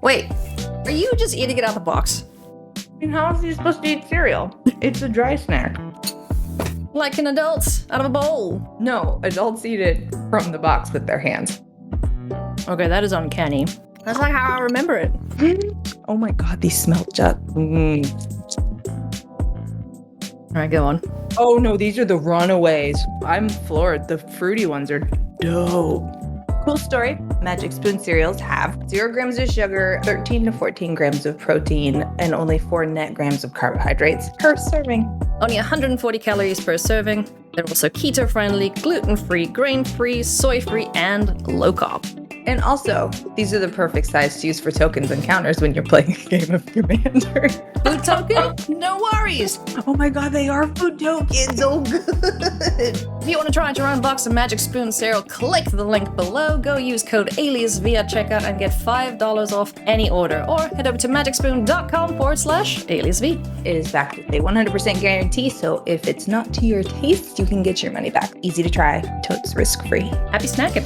Wait, are you just eating it out of the box? And how is he supposed to eat cereal? It's a dry snack. Like an adult, out of a bowl. No, adults eat it from the box with their hands. Okay, that is uncanny. That's like how I remember it. Oh my god, these smell just... Alright, go on. Oh no, these are the runaways. I'm floored. The fruity ones are dope. Cool story. Magic Spoon cereals have 0 grams of sugar, 13 to 14 grams of protein, and only 4 net grams of carbohydrates per serving. Only 140 calories per serving. They're also keto-friendly, gluten-free, grain-free, soy-free, and low-carb. And also, these are the perfect size to use for tokens and counters when you're playing a game of Commander. Food token? No worries. Oh my god, they are food tokens. Oh good. If you want to try out your own box of Magic Spoon cereal, click the link below. Go use code Eilidh at checkout and get $5 off any order. Or head over to magicspoon.com/EilidhV. It is backed with a 100% guarantee, so if it's not to your taste, you can get your money back. Easy to try, totes risk-free. Happy snacking.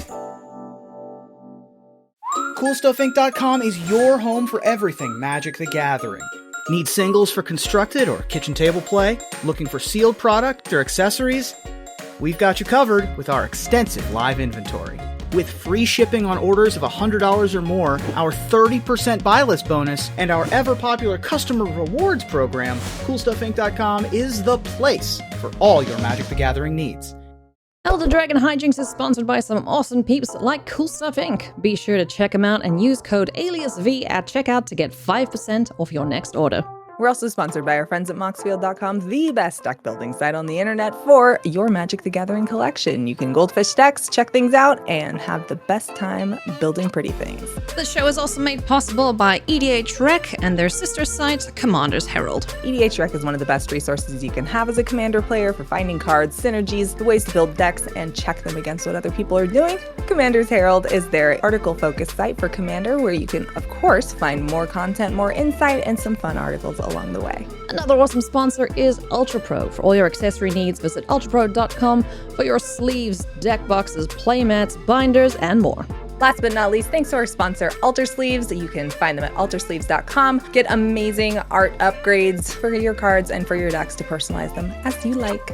CoolStuffInc.com is your home for everything Magic the Gathering. Need singles for constructed or kitchen table play? Looking for sealed product or accessories? We've got you covered with our extensive live inventory. With free shipping on orders of $100 or more, our 30% buy list bonus, and our ever-popular customer rewards program, CoolStuffInc.com is the place for all your Magic the Gathering needs. Dragon Hijinks is sponsored by some awesome peeps like Cool Stuff Inc. Be sure to check them out and use code EilidhV at checkout to get 5% off your next order. We're also sponsored by our friends at Moxfield.com, the best deck building site on the internet for your Magic the Gathering collection. You can goldfish decks, check things out, and have the best time building pretty things. The show is also made possible by EDH Rec and their sister site, Commander's Herald. EDH Rec is one of the best resources you can have as a Commander player for finding cards, synergies, the ways to build decks, and check them against what other people are doing. Commander's Herald is their article-focused site for Commander, where you can, of course, find more content, more insight, and some fun articles along the way. Another awesome sponsor is Ultra Pro. For all your accessory needs, visit ultrapro.com for your sleeves, deck boxes, playmats, binders, and more. Last but not least, thanks to our sponsor, Alter Sleeves. You can find them at altersleeves.com. Get amazing art upgrades for your cards and for your decks to personalize them as you like.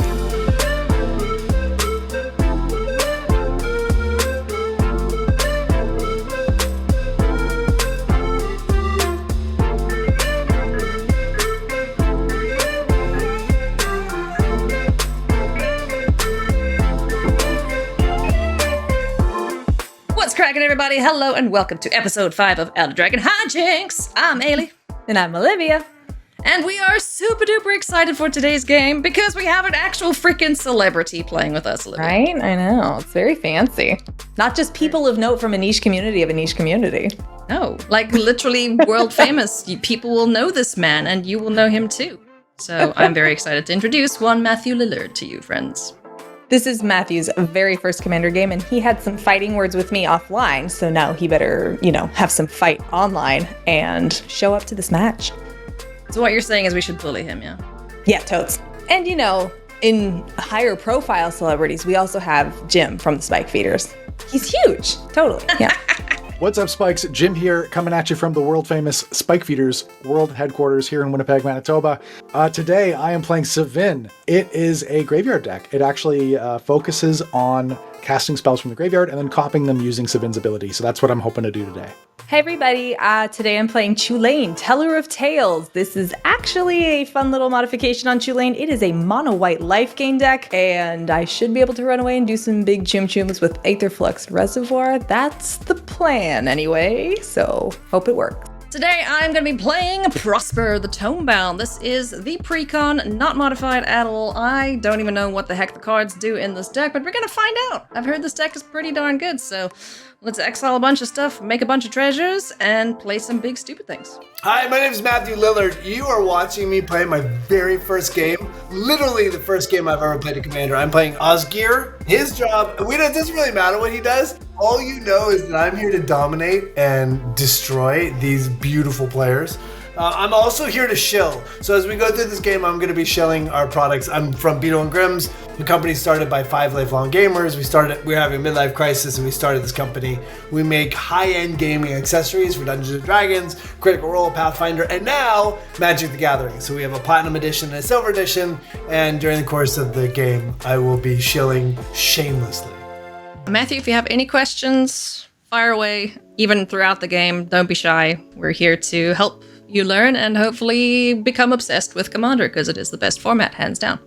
Cracking everybody, hello and welcome to episode 5 of Dragon Hijinks. I'm Eilidh. And I'm Olivia. And we are super duper excited for today's game because we have an actual freaking celebrity playing with us, Olivia. Right? I know. It's very fancy. Not just people of note from a niche community of a niche community. No, like literally world famous. People will know this man and you will know him too. So I'm very excited to introduce one Matthew Lillard to you, friends. This is Matthew's very first Commander game, and he had some fighting words with me offline, so now he better, have some fight online and show up to this match. So what you're saying is we should bully him, yeah? Yeah, totes. And, in higher profile celebrities, we also have Jim from the Spike Feeders. He's huge. Totally, yeah. What's up, Spikes? Jim here, coming at you from the world-famous Spike Feeders world headquarters here in Winnipeg, Manitoba. Today, I am playing Sevinne. It is a graveyard deck. It actually focuses on casting spells from the graveyard and then copying them using Sevinne's ability. So that's what I'm hoping to do today. Hey everybody, today I'm playing Chulane, Teller of Tales. This is actually a fun little modification on Chulane. It is a mono-white life gain deck, and I should be able to run away and do some big chum chums with Aetherflux Reservoir. That's the plan anyway, so hope it works. Today I'm going to be playing Prosper the Tomebound. This is the precon, not modified at all. I don't even know what the heck the cards do in this deck, but we're going to find out. I've heard this deck is pretty darn good, so let's exile a bunch of stuff, make a bunch of treasures, and play some big stupid things. Hi, my name is Matthew Lillard. You are watching me play my very first game, literally the first game I've ever played a Commander. I'm playing Osgir. His job, it doesn't really matter what he does. All you know is that I'm here to dominate and destroy these beautiful players. I'm also here to shill. So as we go through this game, I'm going to be shilling our products. I'm from Beetle & Grimm's. The company started by 5 lifelong gamers. We were having a midlife crisis and we started this company. We make high-end gaming accessories for Dungeons & Dragons, Critical Role, Pathfinder, and now Magic the Gathering. So we have a Platinum Edition and a Silver Edition, and during the course of the game, I will be shilling shamelessly. Matthew, if you have any questions, fire away. Even throughout the game, don't be shy. We're here to help you learn and hopefully become obsessed with Commander, because it is the best format, hands down.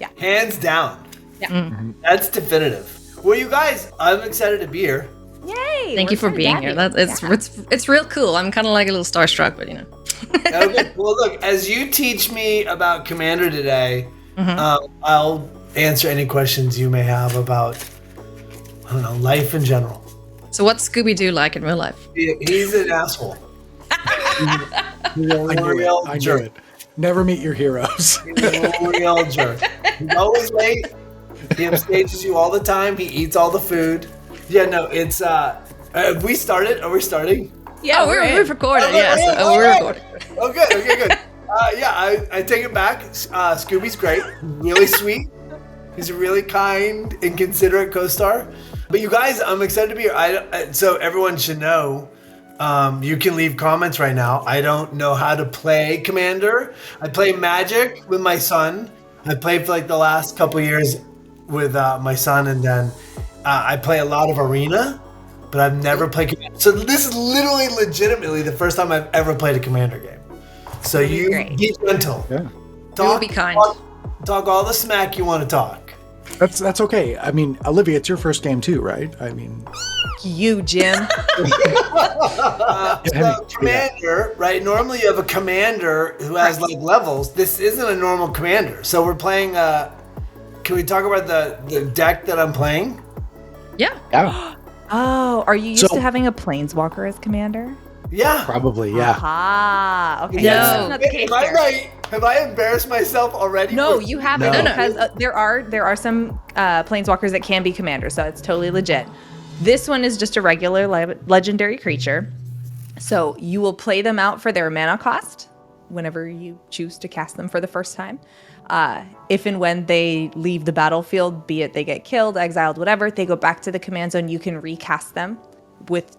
Yeah. Hands down. Yeah. Mm-hmm. That's definitive. Well, you guys, I'm excited to be here. Yay! Thank you for being here. It's real cool. I'm kind of like a little starstruck, but you know. Okay. Well, look, as you teach me about Commander today, I'll answer any questions you may have about, I don't know, life in general. So what's Scooby-Doo like in real life? He's an asshole. He's a real I knew jerk. it. Never meet your heroes. He's a real jerk. He's always late. He upstages you all the time. He eats all the food. Yeah, no, it's have we started? Are we starting? Yeah, we're recording. Yes, we're recording. Oh, good. Okay, good. I take it back. Scooby's great. Really sweet. He's a really kind and considerate co-star. But you guys, I'm excited to be here. So everyone should know, you can leave comments right now. I don't know how to play Commander. I play Magic with my son. I played for like the last couple of years with my son, and then I play a lot of Arena, but I've never played Commander. So this is literally legitimately the first time I've ever played a Commander game. So you be gentle. Yeah. We'll be kind. Talk all the smack you want to talk. That's okay. I mean, Olivia, it's your first game too, right? I mean, You, Jim. So commander, right? Normally you have a commander who has like levels. This isn't a normal commander. So we're playing. Can we talk about the deck that I'm playing? Yeah. yeah, Oh, are you used So- to having a planeswalker as commander? Yeah. probably, yeah. Ah, okay. No. That's not the case Am I here. right? Have I embarrassed myself already? No, you haven't, No. because there are some planeswalkers that can be commanders, so it's totally legit. This one is just a regular legendary creature, so you will play them out for their mana cost whenever you choose to cast them for the first time. If and when they leave the battlefield, be it they get killed, exiled, whatever, they go back to the command zone. You can recast them with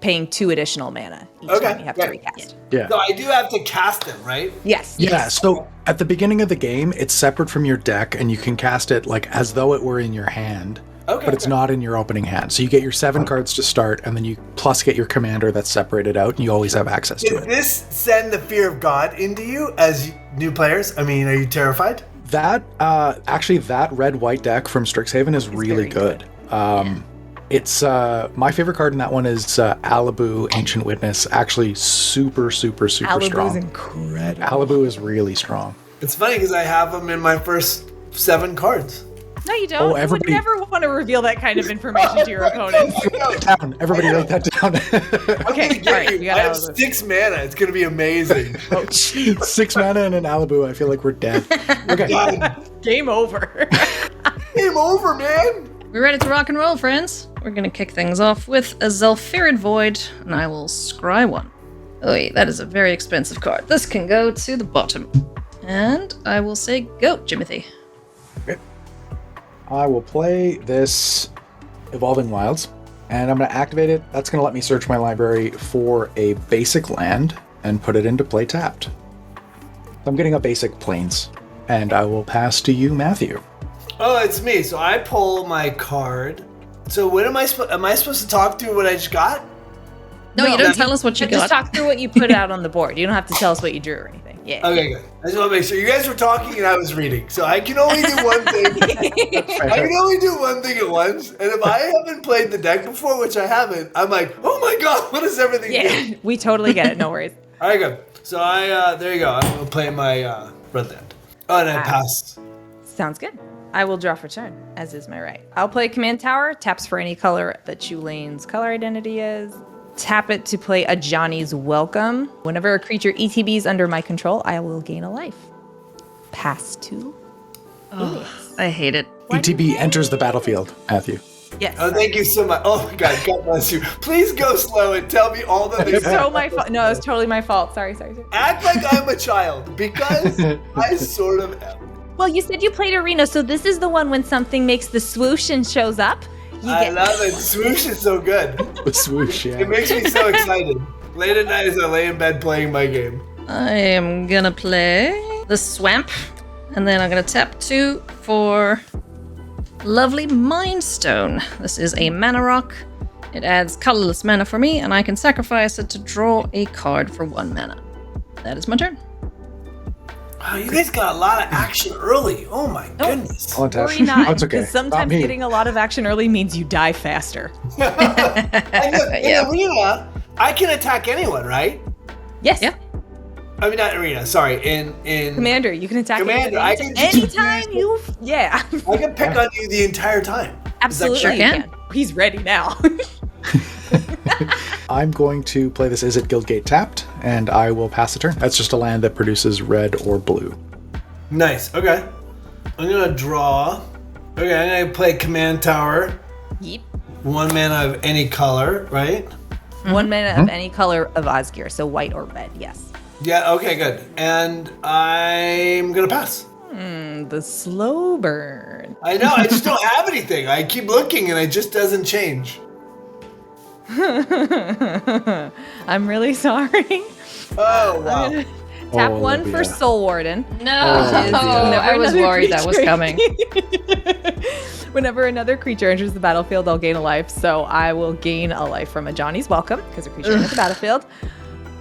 paying 2 additional mana each Okay, time you have to great. recast. Yeah. So I do have to cast them, right? Yes. Yeah, so at the beginning of the game, it's separate from your deck, and you can cast it like as though it were in your hand, Okay. but it's not in your opening hand. So you get your 7 cards to start, and then you plus get your commander that's separated out, and you always have access to Does it. this send the fear of God into you as new players? I mean, are you terrified? That actually, that red-white deck from Strixhaven is really very good. It's my favorite card in that one is Alibu, Ancient Witness. Actually, super Alibu strong. is incredible. Alibu is really strong. It's funny because I have them in my first 7 cards. No, you don't. Oh, You would everybody- never want to reveal that kind of information to your opponents. Down, everybody write that down. Okay, all right, you I got have Alibu. 6 mana. It's going to be amazing. 6 mana and an Alibu. I feel like we're dead. Okay. God, Game over. game over, man. We're ready to rock and roll, friends. We're gonna kick things off with a Zelfirid Void, and I will scry one. Oh wait, that is a very expensive card. This can go to the bottom. And I will say go, Jimothy. I will play this Evolving Wilds, and I'm going to activate it. That's going to let me search my library for a basic land and put it into play tapped. I'm getting a basic plains, and I will pass to you, Matthew. Oh, it's me. So I pull my card. So when am I supposed to talk through what I just got? No, you don't tell us what you Just got. talk through what you put out on the board. You don't have to tell us what you drew or anything. Yeah. Okay, good. I just want to make sure you guys were talking and I was reading. So I can only do one thing. I can only do one thing at once. And if I haven't played the deck before, which I haven't, I'm like, oh my god, what does everything do? Yeah, we totally get it. No worries. All right, good. So I there you go. I'm gonna play my red land. Oh, and I pass. Sounds good. I will draw for turn, as is my right. I'll play Command Tower, taps for any color that Chulane's color identity is. Tap it to play a Johnny's Welcome. Whenever a creature ETBs under my control, I will gain a life. Pass 2. I hate it. ETB enters the battlefield, Matthew. Yes. Oh, thank you so much. Oh my god, God bless you. Please go slow and tell me all the things. So my fault. No, it's totally my fault. Sorry. Act like I'm a child because I sort of am. Well, you said you played Arena, so this is the one when something makes the swoosh and shows up. I love it. Swoosh is so good. The swoosh, yeah. It makes me so excited. Late at night as I lay in bed playing my game. I am gonna play the Swamp, and then I'm gonna tap 2 for lovely Mind Stone. This is a mana rock. It adds colorless mana for me, and I can sacrifice it to draw a card for 1 mana. That is my turn. Wow, you guys got a lot of action early. Oh my goodness. I'll attach. Worry not, Oh, it's okay. because sometimes Not me. getting a lot of action early means you die faster. And look, in Arena, I can attack anyone, right? Yes. Yeah. I mean, not Arena, sorry. In Commander, you can attack Commander, I can just anytime you. Yeah. I can pick on you the entire time. Absolutely. Sure you can. He's ready now. I'm going to play this Izzet Guildgate tapped, and I will pass the turn. That's just a land that produces red or blue. Nice. Okay. I'm gonna draw. Okay, I'm gonna play Command Tower. Yep. 1 mana of any color, right? 1 mana of any color of Osgir, so white or red, yes. Yeah, okay, good. And I'm gonna pass. The slow burn. I know, I just don't have anything. I keep looking and it just doesn't change. I'm really sorry. Oh, wow. Tap Oh, 1 Olivia. for Soul Warden. No, I was worried that was coming. Whenever another creature enters the battlefield, I'll gain a life. So I will gain a life from a Johnny's Welcome because a creature enters the battlefield.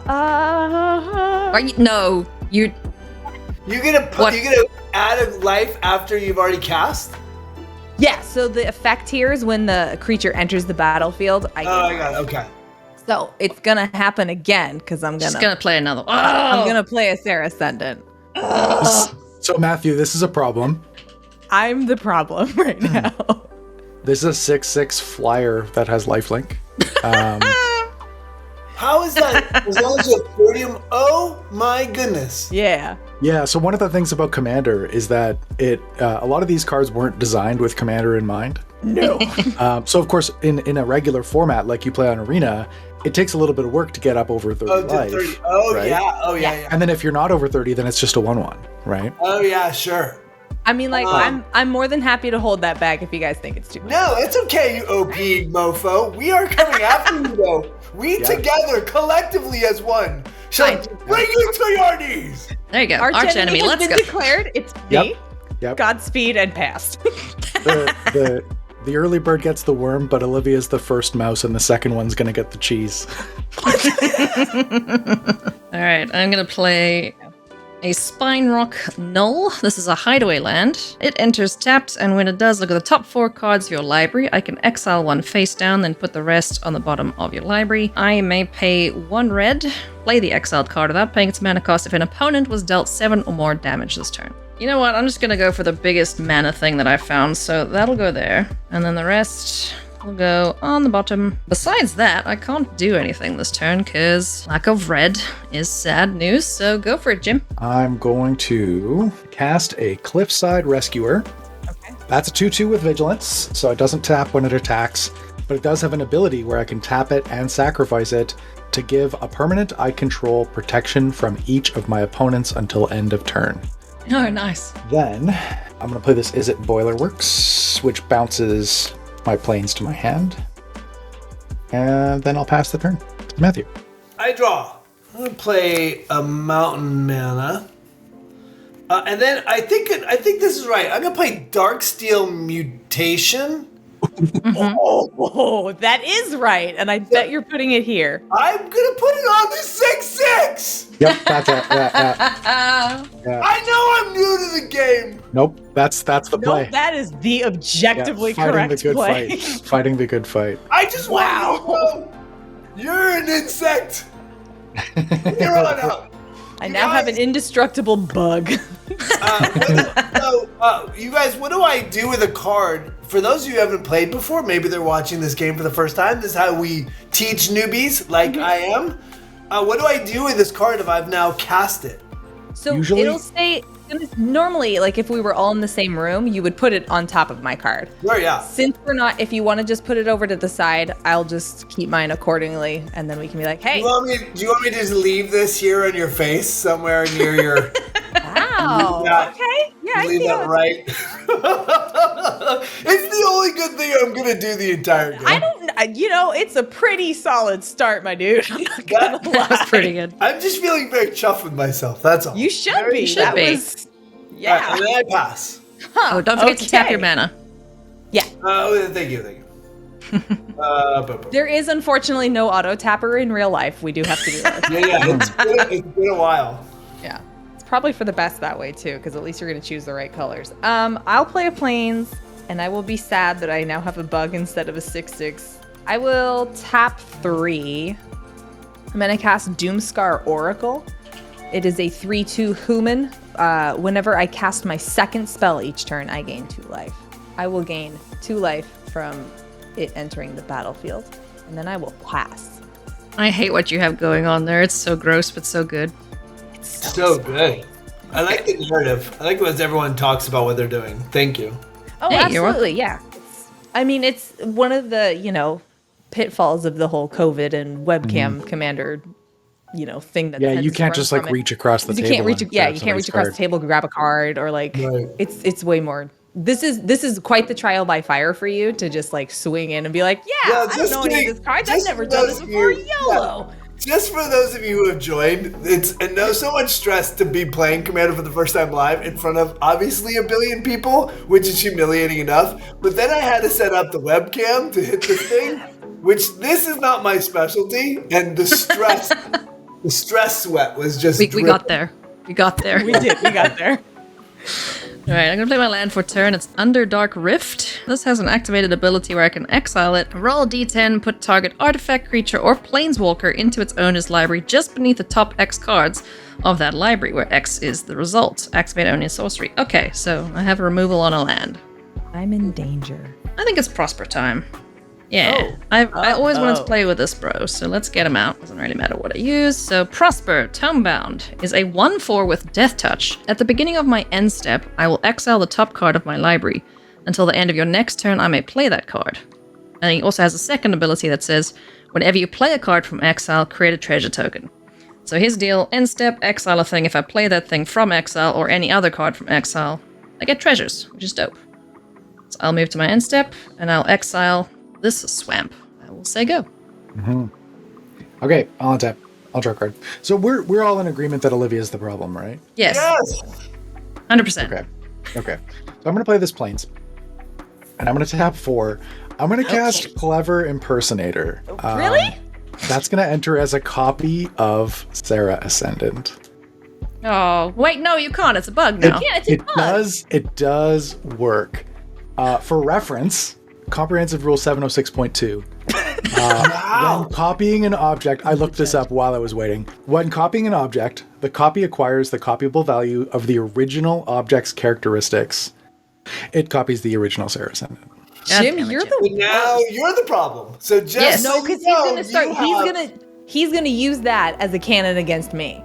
Are you? No, you. You're gonna add a life after you've already cast? Yeah, so the effect here is when the creature enters the battlefield, I gain Oh, a I got it. life. Okay. So it's gonna happen again because I'm Just gonna play another one. I'm gonna play a Sarah Ascendant. So, Matthew, this is a problem. I'm the problem right now. This is a 6/6 flyer that has lifelink. How is that? As long as you have 30. Oh my goodness. Yeah. Yeah, so one of the things about Commander is that a lot of these cards weren't designed with Commander in mind. No. So, of course, in a regular format like you play on Arena, it takes a little bit of work to get up over 30 Oh, to life. 30. Oh, right? yeah. Oh, yeah, yeah. And then if you're not over 30, then it's just a 1/1, right? Oh, yeah, sure. I mean, like, I'm more than happy to hold that back if you guys think it's too much. No, it's okay, you OP mofo. We are coming after you, though. We together, collectively as one, shall bring you to your knees. There you go. Arch enemy has Let's been go. declared. It's me. Yep. Godspeed and passed. The early bird gets the worm, but Olivia's the first mouse, and the second one's gonna get the cheese. All right, I'm gonna play a Spine Rock Null. This is a hideaway land. It enters tapped, and when it does, look at the top 4 cards of your library. I can exile 1 face down, then put the rest on the bottom of your library. I may pay 1 red, play the exiled card without paying its mana cost if an opponent was dealt 7 or more damage this turn. You know what? I'm just gonna go for the biggest mana thing that I found, so that'll go there. And then the rest will go on the bottom. Besides that, I can't do anything this turn, because lack of red is sad news, so go for it, Jim. I'm going to cast a Cliffside Rescuer. Okay. That's a 2/2 with Vigilance, so it doesn't tap when it attacks, but it does have an ability where I can tap it and sacrifice it to give a permanent I control protection from each of my opponents until end of turn. Oh, nice. Then I'm going to play this Izzet Boilerworks, which bounces my planes to my hand. And then I'll pass the turn to Matthew. I draw. I'm gonna play a mountain mana, and then I think this is right. I'm gonna play Darksteel Mutation. Oh, that is right. And I bet you're putting it here. I'm gonna put it on the 6/6. Yep, that's it. Yeah. I know I'm new to the game. Nope, that's the play. No, that is the objectively fighting correct the good play. fight. Fighting the good fight. I just want you to know you're an insect. From here on out. I now have an indestructible bug. You guys, what do I do with a card? For those of you who haven't played before, maybe they're watching this game for the first time. This is how we teach newbies, like I am. What do I do with this card if I've now cast it? So Usually- it'll say, normally, like if we were all in the same room, you would put it on top of my card. Sure, yeah. Since we're not, if you want to just put it over to the side, I'll just keep mine accordingly, and then we can be like, hey. Do you want me to just leave this here on your face somewhere near your... Wow. Yeah. Okay. Yeah, I Leave see that how right. It's the only good thing I'm gonna do the entire game. I don't. It's a pretty solid start, my dude. I'm not gonna lie. That was pretty good. I'm just feeling very chuffed with myself. That's all. You should be. should That be. was. All right, Yeah. and then I pass. Oh, don't forget to tap your mana. Yeah. Thank you. There is unfortunately no auto tapper in real life. We do have to do this. It's been a while. Yeah. It's probably for the best that way too, because at least you're gonna choose the right colors. I'll play a plains, and I will be sad that I now have a bug instead of a 6/6. I will tap 3. I'm gonna cast Doomscar Oracle. It is a 3/2 human. Whenever I cast my second spell each turn, I gain 2 life. I will gain 2 life from it entering the battlefield, and then I will pass. I hate what you have going on there. It's so gross, but so good. It's So good. I like the narrative. I like what everyone talks about what they're doing. Thank you. Oh, Hey, you're absolutely, yeah. It's one of the, pitfalls of the whole COVID and webcam commander, thing that Yeah, tends you to can't run just from like it. reach across the You table. can't reach. and Yeah, grab you can't reach somebody's across card. the table, grab a card, or like Right. it's way more. This is quite the trial by fire for you to just like swing in and be like, I don't know any of this cards. I've just never for done this those of before. you- YOLO. Just for those of you who have joined, it's no so much stress to be playing Commander for the first time live in front of obviously a billion people, which is humiliating enough. But then I had to set up the webcam to hit this thing, which this is not my specialty, and the stress, the stress sweat was just. We dripping. got there. We got there. We did. We got there. All right, I'm gonna play my land for turn. It's Underdark Rift. This has an activated ability where I can exile it, roll a d10, put target artifact, creature, or planeswalker into its owner's library just beneath the top X cards of that library, where X is the result. Activate only a sorcery. Okay, so I have a removal on a land. I'm in danger. I think it's Prosper time. Yeah, I always wanted to play with this bro, so let's get him out. Doesn't really matter what I use. So Prosper, Tomebound, is a 1/4 with Death Touch. At the beginning of my end step, I will exile the top card of my library. Until the end of your next turn, I may play that card. And he also has a second ability that says, whenever you play a card from exile, create a treasure token. So his deal, end step, exile a thing. If I play that thing from exile or any other card from exile, I get treasures, which is dope. So I'll move to my end step, and I'll exile this swamp. I will say go. Okay, I'll untap. I'll draw a card. So we're all in agreement that Olivia is the problem, right? Yes, Yes. 100%. Okay. So I'm gonna play this plains, and I'm gonna tap 4. I'm gonna cast Clever Impersonator. Really? That's gonna enter as a copy of Sarah Ascendant. Oh, wait, no, you can't. It's a bug now. Yeah, it's a bug. It does work. For reference, Comprehensive Rule 706.2. When copying an object, I looked this up while I was waiting. When copying an object, the copy acquires the copyable value of the original object's characteristics. It copies the original Sarah Ascendant. God Jim, damn it, you're Jim. the Now you're the problem. So just Yes. so no, you because know, he's gonna start. you He's gonna use that as a cannon against me.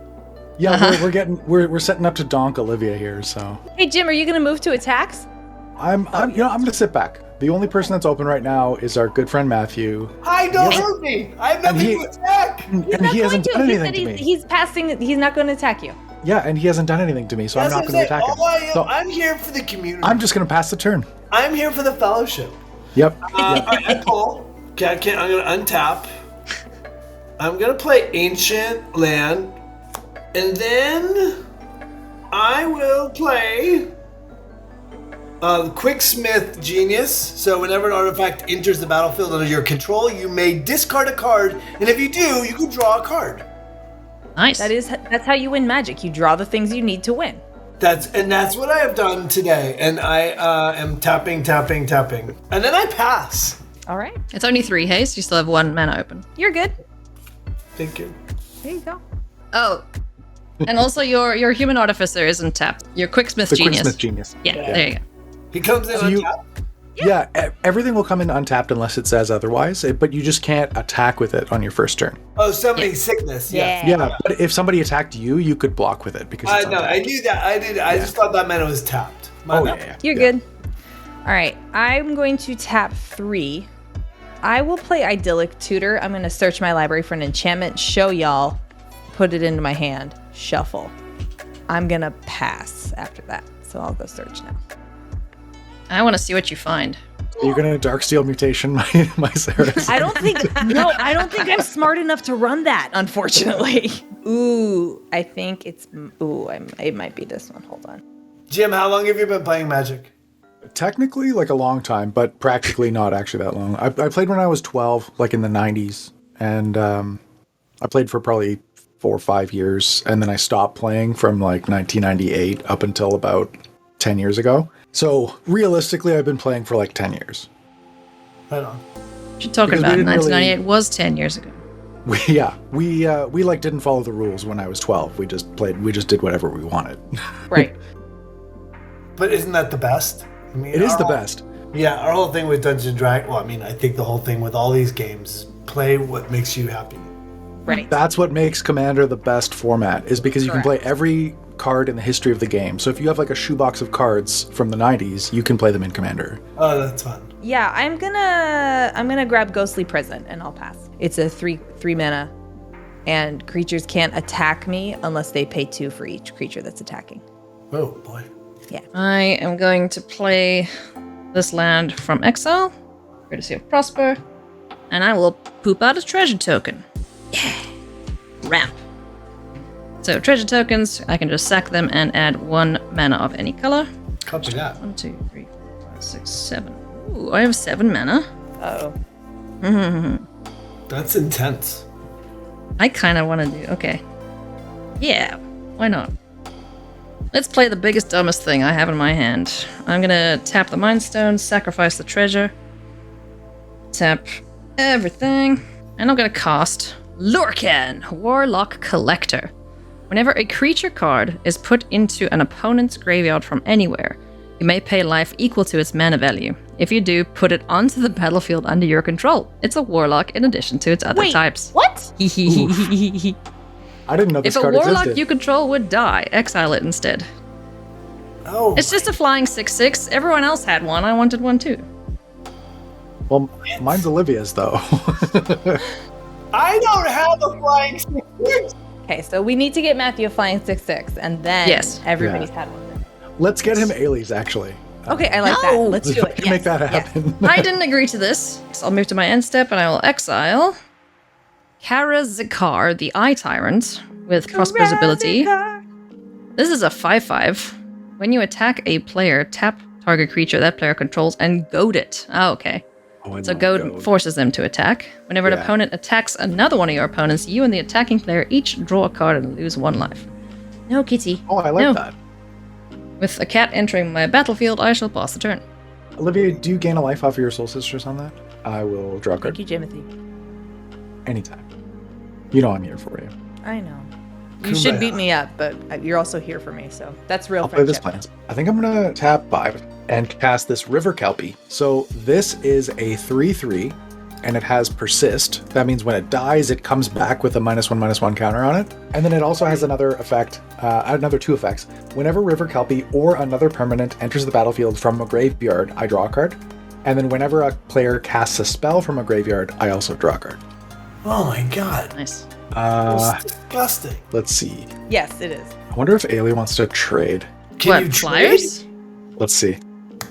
Yeah, we're setting up to donk Olivia here, so Hey Jim, are you gonna move to attacks? I'm gonna sit back. The only person that's open right now is our good friend Matthew. Hi, don't hurt me. I have nothing to attack. And He's not he hasn't going done to. He anything said to me. he's passing. He's not going to attack you. Yeah, and he hasn't done anything to me, so I'm That's not what going to saying. attack him. All I am, So I'm here for the community. I'm just going to pass the turn. I'm here for the fellowship. Yep. I pull. Okay, I'm going to untap. I'm going to play Ancient Land. And then I will play Quicksmith Genius. So whenever an artifact enters the battlefield under your control, you may discard a card. And if you do, you can draw a card. Nice. That's how you win Magic. You draw the things you need to win. That's what I have done today. And I am tapping. And then I pass. All right, It's only 3 haste. You still have 1 mana open. you're good. Thank you. There you go. Oh, and also your human artificer isn't tapped. Your Quicksmith The Genius. Quicksmith Genius. Yeah, there you go. He comes in So on you- top. Yeah, everything will come in untapped unless it says otherwise, but you just can't attack with it on your first turn. Oh, somebody's sickness. Yes. Yeah, but if somebody attacked you, you could block with it because I it's know. untapped. I knew that. I did. I just thought that meant it was tapped. My Oh, bad. yeah. You're good. All right, I'm going to tap 3. I will play Idyllic Tutor. I'm going to search my library for an enchantment, show y'all, put it into my hand, shuffle. I'm gonna pass after that. So I'll go search now. I want to see what you find. You're gonna Darksteel mutation my Ceres. I don't think I'm smart enough to run that, unfortunately. Ooh, I think it's it might be this one. Hold on. Jim, how long have you been playing Magic? Technically, like a long time, but practically not actually that long. I played when I was 12, like in the 90s, and I played for probably 4 or 5 years, and then I stopped playing from like 1998 up until about 10 years ago. So realistically, I've been playing for like 10 years. Right on. What you're talking Because we about? didn't 1998 was 10 years ago. We like didn't follow the rules when I was 12. We just did whatever we wanted. Right. But isn't that the best? I mean, It is the best. Yeah, our whole thing with Dungeons and Dragons, well, I mean, I think the whole thing with all these games is play what makes you happy. Right. That's what makes Commander the best format, is because you can play every card in the history of the game. So if you have like a shoebox of cards from the 90s, you can play them in Commander. Oh, that's fun. Yeah, I'm gonna grab Ghostly Present and I'll pass. It's a 3 mana, and creatures can't attack me unless they pay 2 for each creature that's attacking. Oh, boy. Yeah. I am going to play this land from exile, courtesy of Prosper, and I will poop out a treasure token. Yeah. Ramp. So treasure tokens, I can just sack them and add 1 mana of any color. Copy that. 1, 2, 3, 4, 5, 6, 7. Ooh, I have 7 mana. Oh. That's intense. I kind of want to do. Okay. Yeah, why not? Let's play the biggest, dumbest thing I have in my hand. I'm gonna tap the Mind Stone, sacrifice the treasure, tap everything, and I'm gonna cast Lurken, Warlock Collector. Whenever a creature card is put into an opponent's graveyard from anywhere, you may pay life equal to its mana value. If you do, put it onto the battlefield under your control. It's a warlock in addition to its other types. What? I didn't know this If a card warlock existed. you control would die, exile it instead. Oh. It's just a flying 6/6. Everyone else had one. I wanted one too. Well, mine's Olivia's though. I don't have a flying 6/6. Okay, so we need to get Matthew a flying 6/6, and then Yes. everybody's Yeah. had one. Let's get him Eilidh's actually. Okay, I like No. that. Let's do We it. can make that happen. I didn't agree to this. So I'll move to my end step and I will exile Karazikar, the Eye Tyrant, with Prosper's ability. This is a 5/5. When you attack a player, tap target creature that player controls and goad it. Oh, okay. Oh, I So love goad forces them to attack. Whenever an Yeah. opponent attacks another one of your opponents, you and the attacking player each draw a card and lose 1 life. No, kitty. Oh, I like No. that. With a cat entering my battlefield, I shall pass the turn. Olivia, do you gain a life off of your Soul Sisters on that? I will draw a card Thank you, Jimothy. anytime. You know I'm here for you. I know. You should beat me up, but you're also here for me, so that's real I'll play this friendship. plan. I think I'm gonna tap 5 and cast this River Kelpie. So this is a 3/3, and it has Persist. That means when it dies, it comes back with a -1/-1 counter on it. And then it also has another effect, another 2 effects. Whenever River Kelpie or another permanent enters the battlefield from a graveyard, I draw a card. And then whenever a player casts a spell from a graveyard, I also draw a card. Oh my god. Nice. That's disgusting. Let's see. Yes, it is. I wonder if Eilidh wants to trade. Can What, you flyers? Let's see.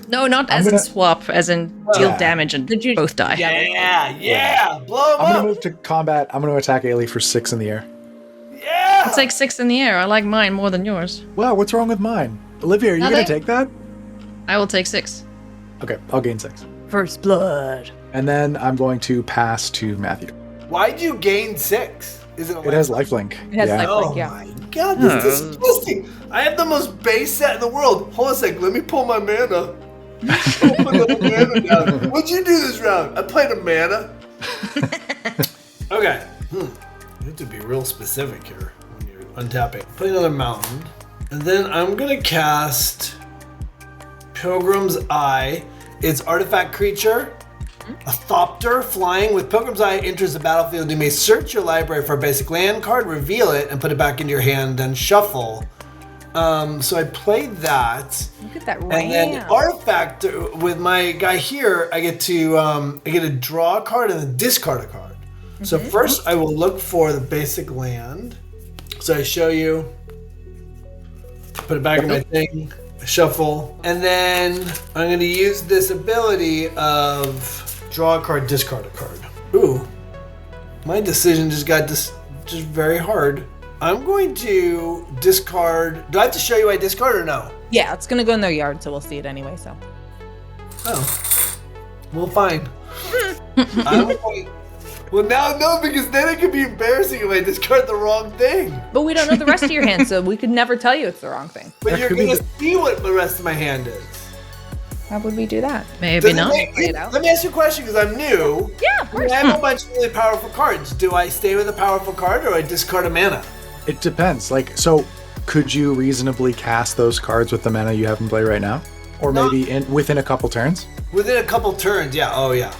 No, not as in swap, as in deal damage and Did you- both die. Yeah. Blow him I'm gonna up. move to combat. I'm gonna attack Eilidh for 6 in the air. Yeah. I'll take 6 in the air. I like mine more than yours. Wow, what's wrong with mine? Olivia, are you gonna Nothing. take that? I will take 6. Okay, I'll gain 6. First blood. And then I'm going to pass to Matthew. Why'd you gain 6? Is it a It has lifelink. It has yeah. lifelink. Oh Yeah. my god, this is disgusting. I have the most base set in the world. Hold on a sec, let me pull my mana. Put the mana down. What'd you do this round? I played a mana. Okay. You have to be real specific here when you're untapping. Play another mountain. And then I'm gonna cast Pilgrim's Eye. It's artifact creature. A Thopter flying with Pilgrim's Eye enters the battlefield. You may search your library for a basic land card, reveal it, and put it back into your hand, then shuffle. So I played that. Look at that And ramp. then artifact with my guy here, I get to draw a card and then discard a card. So first I will look for the basic land. So I show you Put it back in my thing. Shuffle. And then I'm going to use this ability of draw a card, discard a card. Ooh. My decision just got just very hard. I'm going to discard. Do I have to show you I discard or no? Yeah, it's gonna go in their yard, so we'll see it anyway, so. Oh. Well, fine. Well, now no, because then it could be embarrassing if I discard the wrong thing. But we don't know the rest of your hand, so we could never tell you it's the wrong thing. But you're going to see what the rest of my hand is. How would we do that? Maybe not. Let me ask you a question because I'm new. Yeah, of course. I have a bunch of really powerful cards. Do I stay with a powerful card or I discard a mana? It depends. Like, so could you reasonably cast those cards with the mana you have in play right now? Or maybe within a couple turns? Within a couple turns, yeah. Oh, yeah.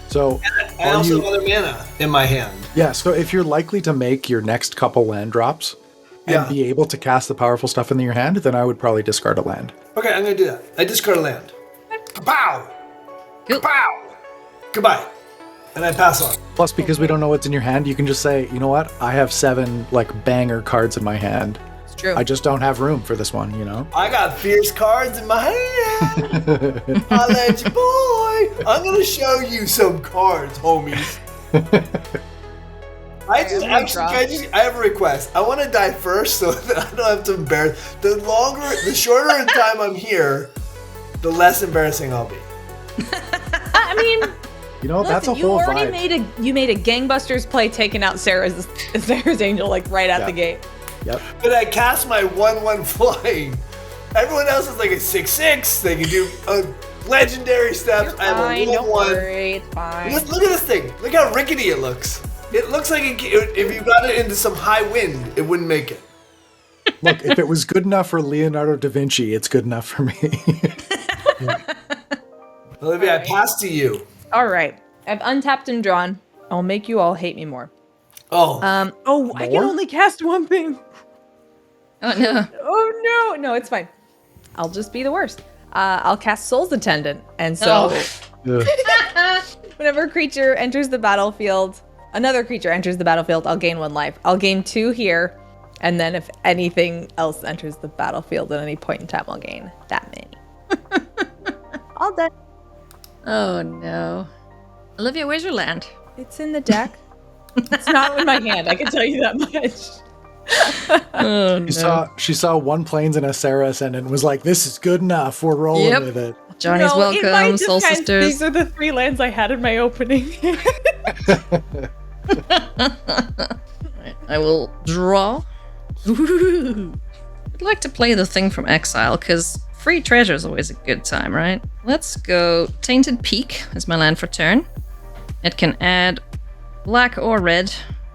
So I also have other mana in my hand. Yeah, so if you're likely to make your next couple land drops and be able to cast the powerful stuff in your hand, then I would probably discard a land. Okay, I'm going to do that. I discard a land. Kapow! Cool. Kapow! Goodbye. And I pass on. Plus, because we don't know what's in your hand, you can just say, you know what? I have 7 like banger cards in my hand. It's true. I just don't have room for this one, you know? I got fierce cards in my hand. I'll let you, boy. I'm going to show you some cards, homies. I have a request. I want to die first so that I don't have to embarrass. The shorter in time I'm here, the less embarrassing I'll be. I mean, you know, that's a whole vibe. You made a gangbusters play taking out Sarah's angel like right out the gate. Yep. But I cast my 1/1 flying. Everyone else is like a 6/6. They can do legendary steps. I have a 1/1. It's fine. Look at this thing. Look how rickety it looks. It looks like if you got it into some high wind, it wouldn't make it. Look, if it was good enough for Leonardo da Vinci, it's good enough for me. Olivia, I pass to you. All right. I've untapped and drawn. I'll make you all hate me more. Oh. I can only cast one thing. Oh, no. Oh, no. No, it's fine. I'll just be the worst. I'll cast Soul's Attendant. And so whenever a creature enters the battlefield, another creature enters the battlefield, I'll gain 1 life. I'll gain 2 here. And then if anything else enters the battlefield at any point in time, I'll gain that many. All done. Oh, no. Olivia, where's your land? It's in the deck. It's not in my hand, I can tell you that much. Oh, no. She saw 1 plains and a Sarah Ascendant and was like, this is good enough. We're rolling with it. Johnny's welcome, in my Soul defense, Sisters. These are the 3 lands I had in my opening. I will draw. Ooh. I'd like to play the thing from Exile, because free treasure is always a good time, right? Let's go Tainted Peak as my land for turn. It can add black or red,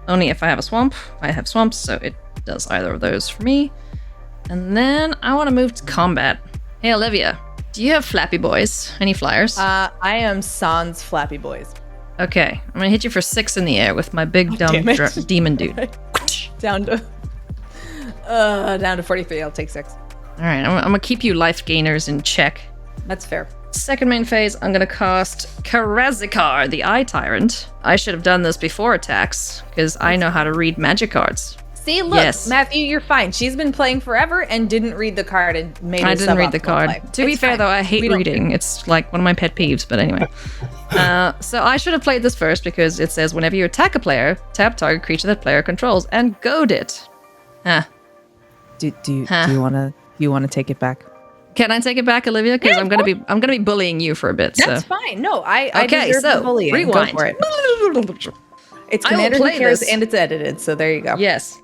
only if I have a swamp. I have swamps, so it does either of those for me. And then I want to move to combat. Hey, Olivia, do you have Flappy Boys? Any flyers? I am Sans Flappy Boys. Okay, I'm gonna hit you for 6 in the air with my big dumb demon dude. Down to 43, I'll take 6. Alright, I'm gonna keep you life gainers in check. That's fair. Second main phase, I'm gonna cast Karazikar, the Eye Tyrant. I should have done this before attacks, because I know how to read magic cards. See, look, Matthew, you're fine. She's been playing forever and didn't read the card and made I didn't read the card. To be fair, though, I hate reading. It's like one of my pet peeves, but anyway. So I should have played this first because it says whenever you attack a player, tap target creature that player controls and goad it. Huh. Do you want to take it back? Can I take it back, Olivia? Because I'm gonna be bullying you for a bit. That's fine. No, I deserve the bullying. Rewind. Go for it. It's Commander Who Cares and it's edited, so there you go. Yes.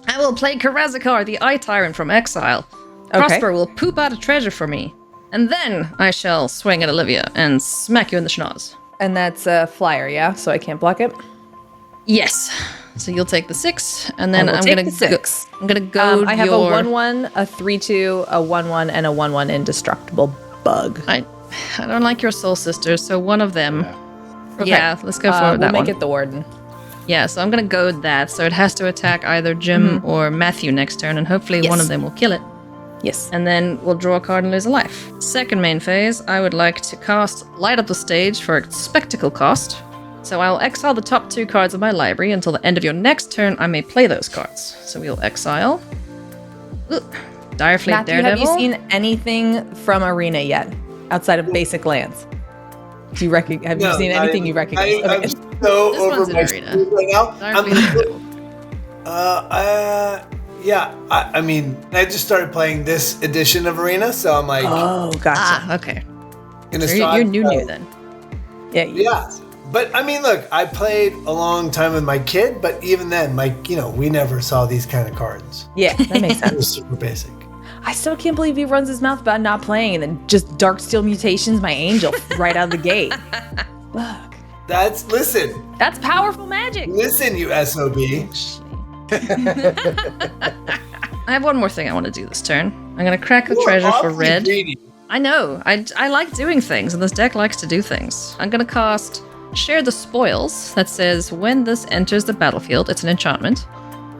I will play Karazikar, the Eye Tyrant from Exile. Prosper will poop out a treasure for me. And then I shall swing at Olivia and smack you in the schnoz. And that's a flyer, yeah? So I can't block it? Yes. So you'll take the 6, and then I'm gonna go. I have a 1/1, a 3/2, a 1/1, and a 1/1 indestructible bug. I don't like your soul sisters, so one of them. Okay. Yeah, let's go for that one. We'll make it the warden. Yeah, so I'm gonna goad that, so it has to attack either Jim or Matthew next turn, and hopefully one of them will kill it. Yes. And then we'll draw a card and lose a life. Second main phase, I would like to cast Light Up the Stage for a spectacle cost. So I will exile the top 2 cards of my library until the end of your next turn. I may play those cards. So we'll exile. Ooh. Direfleet Matthew, Daredevil. have you seen anything from Arena yet, outside of basic lands? Have you seen anything you recognize? I'm Okay. so This over one's in my Arena. skis right now. Direfleet Daredevil. Yeah. I mean, I just started playing this edition of Arena, so I'm like, Oh, gotcha. Okay. in a So shot. you're new then. Yeah. But I mean, look, I played a long time with my kid, but even then, we never saw these kind of cards. Yeah, that makes It sense. was super basic. I still can't believe he runs his mouth about not playing and then just Darksteel Mutations, my angel, right out of the gate. Fuck. Listen, That's powerful magic. you SOB. I have one more thing I want to do this turn. I'm going to crack the You are treasure for awfully red. greedy. I know. I like doing things, and this deck likes to do things. I'm going to cast Share the Spoils that says when this enters the battlefield, it's an enchantment,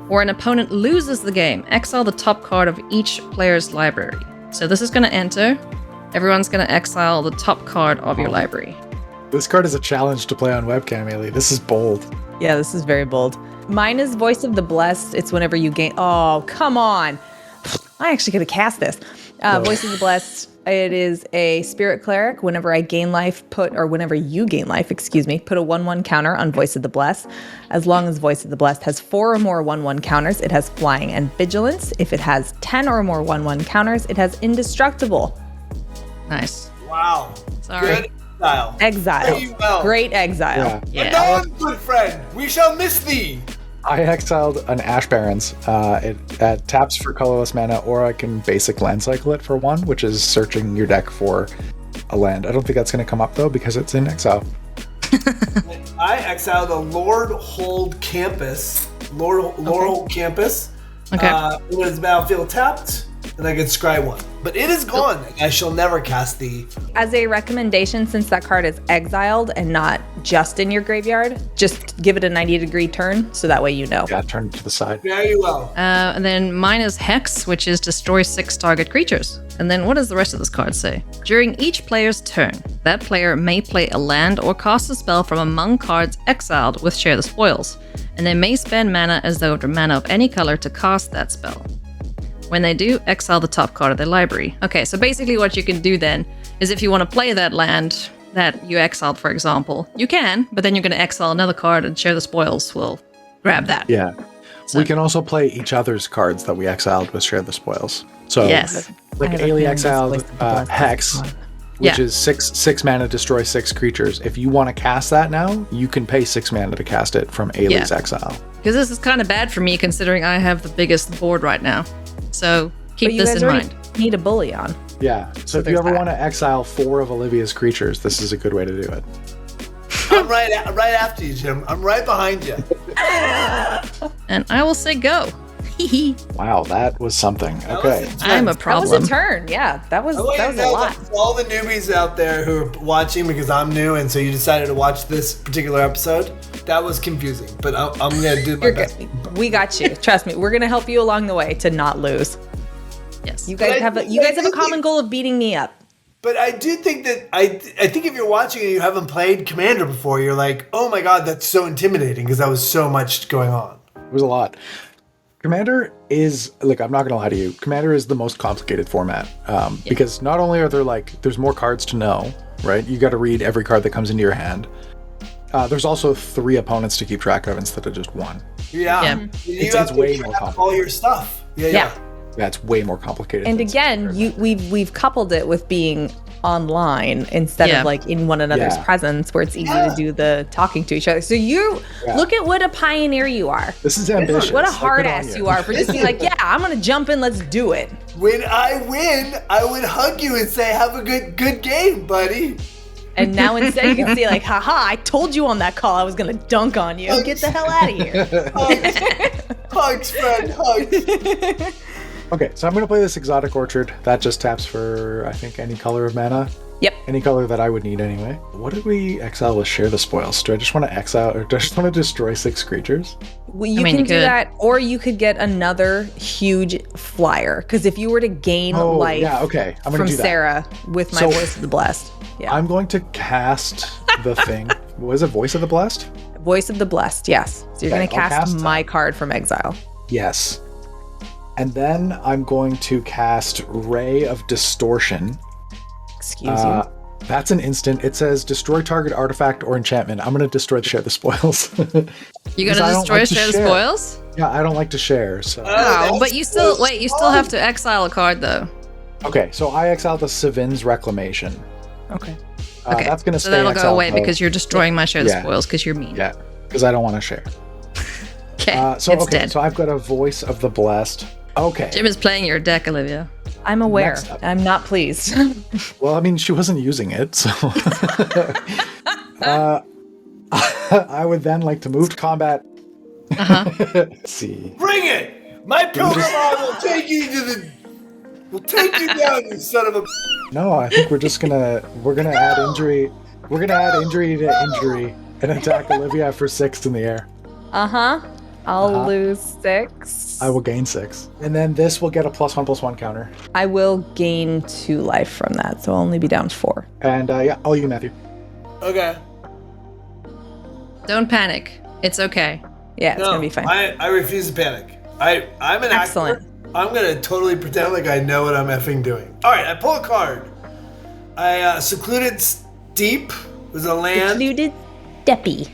or an opponent loses the game, exile the top card of each player's library. So this is going to enter. Everyone's going to exile the top card of your library. This card is a challenge to play on webcam, Eilidh. This is bold. Yeah, this is very bold. Mine is Voice of the Blessed. It's whenever you gain. Oh, come on. I actually could have cast this. Voice of the Blessed. It is a spirit cleric. Whenever I gain life, whenever you gain life, put a 1/1 counter on Voice of the Blessed. As long as Voice of the Blessed has 4 or more 1/1 counters, it has flying and vigilance. If it has 10 or more 1/1 counters, it has indestructible. Nice. Wow. Sorry. Good style. Exile. Very well. Great exile. Yeah. Yeah. Anon, good friend, we shall miss thee. I exiled an Ash Barrens. It taps for colorless mana, or I can basic land cycle it for 1, which is searching your deck for a land. I don't think that's going to come up, though, because it's in exile. I exiled a Lord Hold Campus. Hold Campus. Okay. When it's battlefield tapped, then I can scry 1. But it is gone. I shall never cast thee. As a recommendation, since that card is exiled and not just in your graveyard, just give it a 90-degree turn, so that way you know. Yeah, turn it to the side. Very well. And then mine is Hex, which is destroy 6 target creatures. And then what does the rest of this card say? During each player's turn, that player may play a land or cast a spell from among cards exiled with Share the Spoils, and they may spend mana as though it were mana of any color to cast that spell. When they do, exile the top card of their library. Okay, so basically what you can do then is if you want to play that land that you exiled, for example, you can, but then you're going to exile another card and Share the Spoils will grab that. Yeah. So- We can also play each other's cards that we exiled with Share the Spoils. So, Yes. like I have a Eilidh feeling this exiled Voice of the Blessed Hex, is which Yeah. is 6 mana, destroy 6 creatures. If you want to cast that now, you can pay 6 mana to cast it from Eilidh's Yeah. exile. Because this is kind of bad for me considering I have the biggest board right now. So keep But you this guys in already mind. need a bully on. Yeah. So if you there's ever that. want to exile 4 of Olivia's creatures, this is a good way to do it. I'm right after you, Jim. I'm right behind you. And I will say go. Wow, that was something. That Okay. was I'm a intense. That problem. was a turn. Yeah, that was I want you to a know lot. that for all the newbies out there who are watching because I'm new and so you decided to watch this particular episode, that was confusing. But I'm going to do my You're best. good. We got you. Trust me. We're gonna help you along the way to not lose. Yes. You guys But have a common goal of beating me up. But I do think that I think if you're watching and you haven't played Commander before, you're like, oh my god, that's so intimidating because that was so much going on. It was a lot. Commander is, look, I'm not going to lie to you. Commander is the most complicated format because not only are there there's more cards to know, right? You got to read every card that comes into your hand. There's also 3 opponents to keep track of instead of just 1. Yeah. Yeah. You It's have to way track more complicated. all your stuff. Yeah. That's way more complicated. And than again, we've coupled it with being online instead Yeah. of like in one another's Yeah. presence where it's easy to do the talking to each other. So look at what a pioneer you are. This is ambitious. What a Like, hard good on ass you are for just being like, yeah, I'm gonna jump in, let's do it. When I win, I would hug you and say, have a good game, buddy. And now instead you can say like, haha, I told you on that call I was gonna dunk on you. Get the hell out of here. Hugs, friend, hugs. Okay, so I'm going to play this Exotic Orchard. That just taps for, I think, any color of mana. Yep. Any color that I would need anyway. What did we exile with Share the Spoils? Do I just want to exile, or do I just want to destroy 6 creatures? Well, you mean, can you do could. that, or you could get another huge flyer. Because if you were to gain life yeah, okay. I'm going from to do that. Sarah with my So- Voice of the Blessed. Yeah. I'm going to cast the thing. Was it Voice of the Blessed? Voice of the Blessed, yes. So you're Okay, going to I'll cast cast my card from exile. Yes. And then I'm going to cast Ray of Distortion. Excuse you. That's an instant. It says destroy target artifact or enchantment. I'm going to destroy share the spoils. You gonna destroy share the spoils? Yeah, I don't like to share. So Oh, but you still you still have to exile a card though. okay, so I exile the Sevinne's Reclamation. Okay. Okay, That's going to so stay that'll go exiled, away though. because you're destroying my share the Yeah. spoils because you're mean. Yeah, because I don't want to share. Okay, So it's okay, dead. so I've got a Voice of the Blessed. Okay. Jim is playing your deck, Olivia. I'm aware. Next up. I'm not pleased. Well, I mean, she wasn't using it, so. I would then like to move to combat. Let's see. Bring it! My Pokemon will take you to the. Will take you down, you son of a. No, I think we're gonna add injury. We're gonna add injury to injury and attack Olivia for 6 in the air. I'll lose 6. I will gain 6, and then this will get a +1/+1 counter. I will gain 2 life from that, so I'll only be down 4. And yeah, all you, Matthew. Okay. Don't panic. It's okay. Yeah, it's gonna be fine. I refuse to panic. I'm an Excellent. actor. I'm gonna totally pretend like I know what I'm effing doing. All right, I pull a card. I Secluded Steep was a land. Secluded Steppy.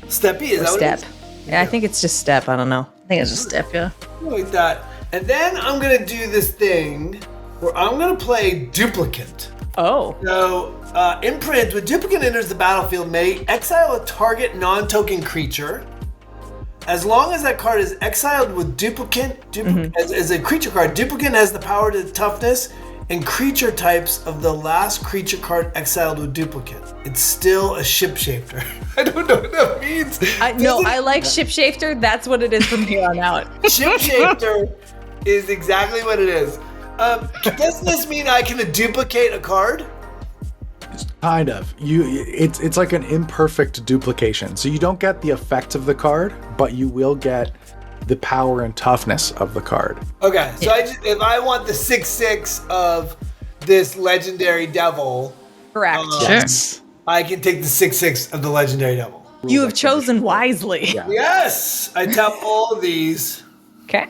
Steppy, is that what Step. it is? Yeah, I think it's just step. I don't know. I think it's just step, yeah. Like that. And then I'm gonna do this thing where I'm gonna play Duplicate. Oh. So, Imprint, when Duplicate enters the battlefield, may exile a target non-token creature. As long as that card is exiled with Duplicate, as a creature card, Duplicate has the power to toughness and creature types of the last creature card exiled with Duplicate. It's still a shipshifter. I don't know what that means. No, I like Shipshifter. That's what it is from here on out. Shipshifter is exactly what it is. Doesn't this mean I can duplicate a card? Kind of. It's like an imperfect duplication. So you don't get the effect of the card, but you will get the power and toughness of the card. Okay, so if I want the 6/6 of this legendary devil, Correct. Yes. I can take the 6/6 of the legendary devil. You have chosen wisely. Yeah. Yes, I tap all of these, Okay.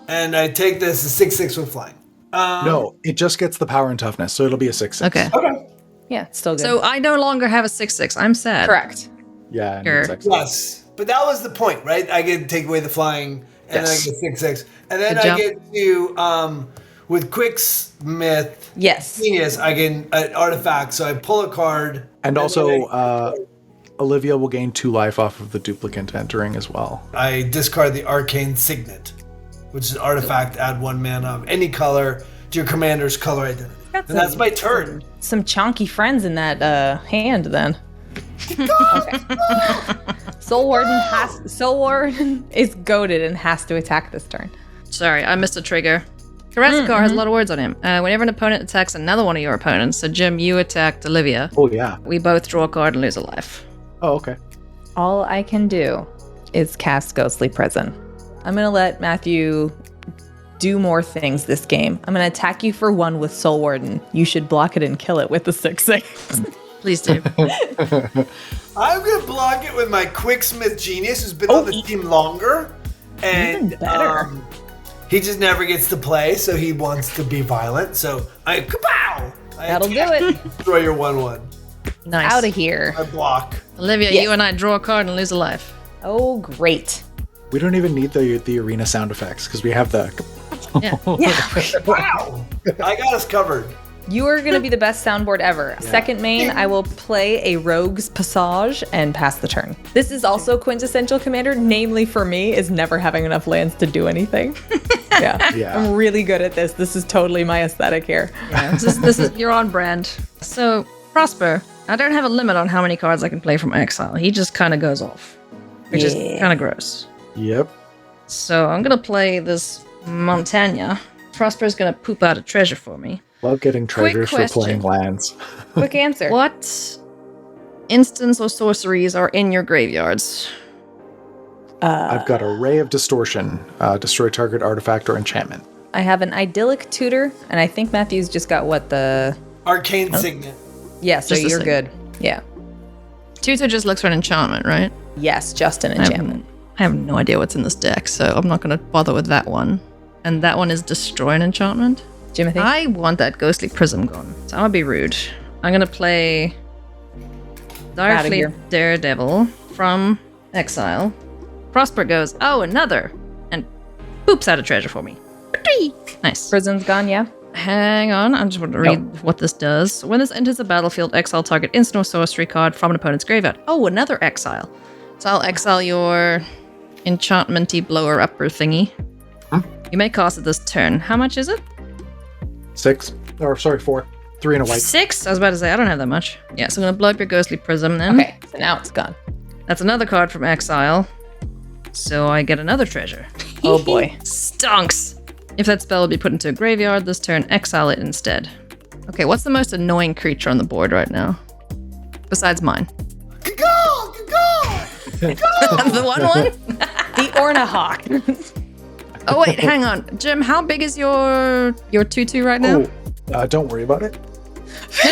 and I take this the 6/6 with flying. No, it just gets the power and toughness, so it'll be a 6/6. Okay. Okay. Yeah, it's still good. So I no longer have a 6/6. I'm sad. correct. Yeah, and Sure. it's excellent. Yes, but that was the point, right? I get to take away the flying, and Yes. then I get 6/6, and then Good I job. get to with Quicksmith Yes. Genius, I get an artifact, so I pull a card, And then also, Olivia will gain 2 life off of the duplicant entering as well. I discard the Arcane Signet, which is an artifact. Add 1 mana of any color to your commander's color identity, and that's my turn. Some chonky friends in that hand then. Okay. Soul Warden is goaded and has to attack this turn. Sorry, I missed a trigger. Karasakar has a lot of words on him. Whenever an opponent attacks another one of your opponents, so Jim, you attacked Olivia, Oh, yeah. we both draw a card and lose a life. Oh, okay. All I can do is cast Ghostly Prison. I'm gonna let Matthew do more things this game. I'm gonna attack you for 1 with Soul Warden. You should block it and kill it with the 6/6. Please do. I'm gonna block it with my Quicksmith Genius, who's been on the team longer, and Even better. he just never gets to play, so he wants to be violent. So I kapow! That'll do it. Destroy your 1/1. Nice. Out of here. I block. Olivia, Yes. you and I draw a card and lose a life. Oh, great. We don't even need the arena sound effects because we have the. Yeah. Wow! I got us covered. You are going to be the best soundboard ever. Second main, I will play a Rogue's Passage and pass the turn. This is also quintessential commander, namely for me, is never having enough lands to do anything. Yeah. Yeah. I'm really good at this. This is totally my aesthetic here. Yeah, this is you're on brand. So Prosper, I don't have a limit on how many cards I can play from exile. He just kind of goes off, which is kind of gross. Yep. So I'm gonna play this Montagna. Prosper's gonna poop out a treasure for me. Love getting treasures for question. playing lands. Quick answer. What instants or sorceries are in your graveyards? I've got a Ray of Distortion, destroy target artifact or enchantment. I have an Idyllic Tutor, and I think Matthew's just got what the... Arcane Signet. Yeah, so Just the you're same. good. Yeah. Tutor just looks for an enchantment, right? Yes, just an enchantment. I have no idea what's in this deck, so I'm not gonna bother with that one. And that one is destroy an enchantment. Jimothy? I want that ghostly prism gone. So I'm gonna be rude. I'm gonna play Outta Direfleet here. Daredevil from Exile. Prosper goes, oh, another! And poops out a treasure for me. Nice. Prison's gone, yeah. Hang on, I just want to read what this does. When this enters the battlefield, exile target instant or sorcery card from an opponent's graveyard. Oh, another exile. So I'll exile your enchantmenty blower-upper thingy. You may cast it this turn. How much is it? 4. 3 and a white. 6? I was about to say, I don't have that much. Yeah, so I'm going to blow up your ghostly prism then. Okay, so now it's gone. That's another card from exile. So I get another treasure. Oh boy. Stonks! If that spell would be put into a graveyard this turn, exile it instead. Okay, what's the most annoying creature on the board right now? Besides mine. Caw, caw, The one? The Ornahawk. Oh wait, hang on. Jim, how big is your 2/2 right now? Don't worry about it.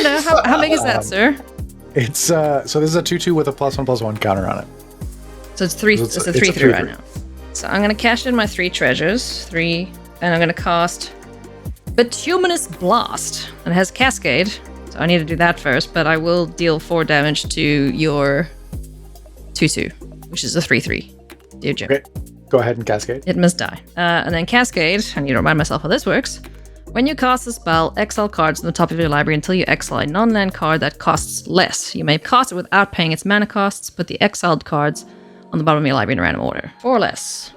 No, how big is that, sir? It's so this is a 2/2 with a +1/+1 counter on it. So it's 3. It's It's a a 3/3 right 3/3. now. So I'm gonna cash in my 3 treasures. 3, and I'm gonna cast Bituminous Blast. And it has Cascade. So I need to do that first, but I will deal 4 damage to your 2/2, which is a 3/3. Dear Jim. Okay, go ahead and cascade. It must die. And then Cascade, I need to remind myself how this works. When you cast a spell, exile cards from the top of your library until you exile a non-land card that costs less. You may cast it without paying its mana costs, put the exiled cards on the bottom of your library in random order. 4 or less.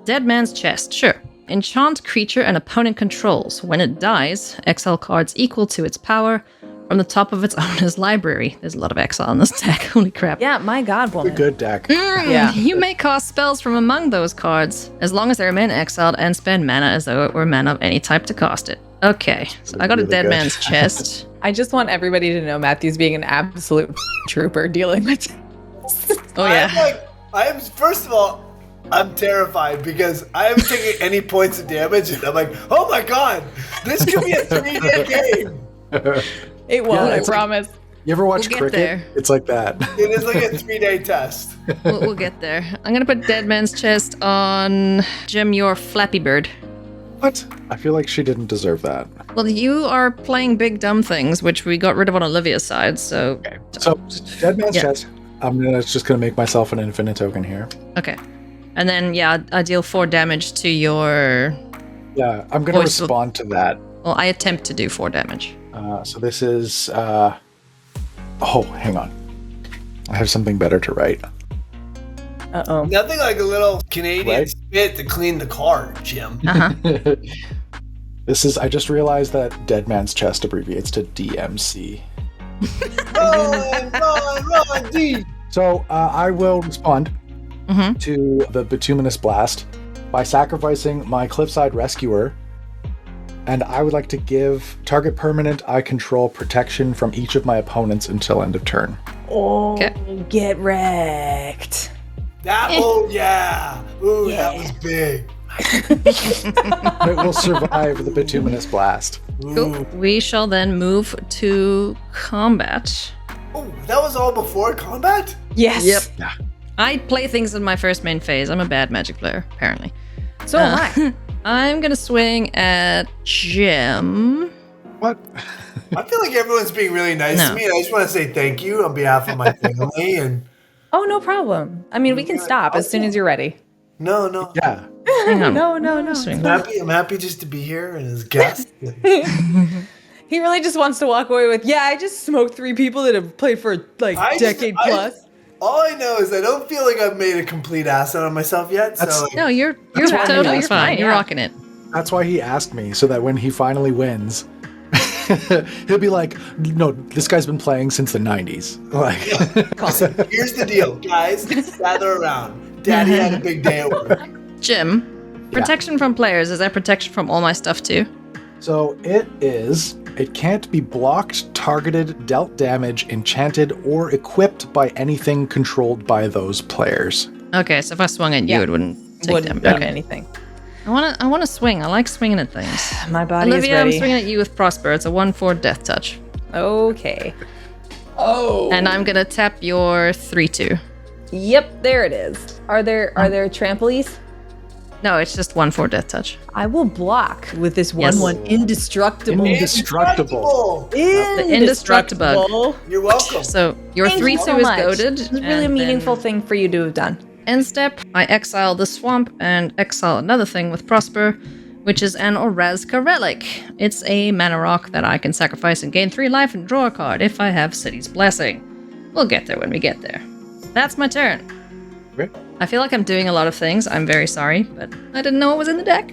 Dead Man's Chest, sure. Enchant creature an opponent controls. When it dies, exile cards equal to its power from the top of its owner's library. There's a lot of exile in this deck, holy crap. Yeah, my god, A woman. good deck. Yeah. You may cast spells from among those cards, as long as they remain exiled, and spend mana as though it were mana of any type to cast it. Okay, so I got a Really Dead good. Man's Chest. I just want everybody to know Matthew's being an absolute trooper dealing with. Oh yeah. First of all, I'm terrified because I haven't taken any points of damage, and I'm like, oh my god, this could be a 3-day game. It won't, Yeah, I it's like- promise. You ever watch We'll get cricket? there. It's like that. It is like a 3-day test. We'll get there. I'm gonna put Dead Man's Chest on Jim, your Flappy Bird. What? I feel like she didn't deserve that. Well, you are playing big dumb things, which we got rid of on Olivia's side, so... Okay. So, Dead Man's Yeah. Chest. I'm just gonna make myself an infinite token here. Okay. And then, yeah, I deal 4 damage to your... Yeah, I'm gonna Voice- respond to that. Well, I attempt to do 4 damage. So this is. Oh, hang on. I have something better to write. Uh-oh. Nothing like a little Canadian Right. spit to clean the card, Jim. Uh-huh. This is. I just realized that Dead Man's Chest abbreviates to DMC. Run, D. So I will respond Mhm. to the Bituminous Blast by sacrificing my Cliffside Rescuer, and I would like to give target permanent I control protection from each of my opponents until end of turn. Oh, Okay. get wrecked. Oh yeah. Ooh, that was big. It will survive the Bituminous Blast. Cool. We shall then move to combat. Oh, that was all before combat? Yes. Yep. I play things in my first main phase. I'm a bad Magic player, apparently. So am I. I'm gonna swing at Jim. What? I feel like everyone's being really nice No. to me, and I just want to say thank you on behalf of my family. And Oh, no problem. I mean, we can stop as soon as you're ready. no, Yeah. Hang on. No. Swing. I'm happy just to be here and as guest. He really just wants to walk away with, yeah, I just smoked 3 people that have played for like decade plus. All I know is I don't feel like I've made a complete ass out of myself yet. So No, you're That's fine. totally You're fine. fine, You're yeah. rocking it. That's why he asked me, so that when he finally wins, he'll be like, "No, this guy's been playing since the '90s." Like, here's the deal, guys. Gather around. Daddy had a big day at work. Jim, protection from players. Is that protection from all my stuff too? so it is. It can't be blocked, targeted, dealt damage, enchanted, or equipped by anything controlled by those players. Okay, so if I swung at you, Yeah. it wouldn't take Wouldn't them. do Okay. anything. I wanna swing. I like swinging at things. My body Olivia, is I'm ready. swinging at you with Prosper. It's a 1/4 death touch. Okay. And I'm gonna tap your 3/2. Yep, there it is. Are there trampolies? No, it's just 1/4 death touch. I will block with this 1/1 indestructible. Indestructible. The indestructible. You're welcome. So your Thank 3/2 you so is much. goaded. It's really a and meaningful then thing for you to have done. End step, I exile the swamp and exile another thing with Prosper, which is an Orazka relic. It's a mana rock that I can sacrifice and gain 3 life and draw a card if I have City's Blessing. We'll get there when we get there. That's my turn. Okay. I feel like I'm doing a lot of things. I'm very sorry, but I didn't know it was in the deck.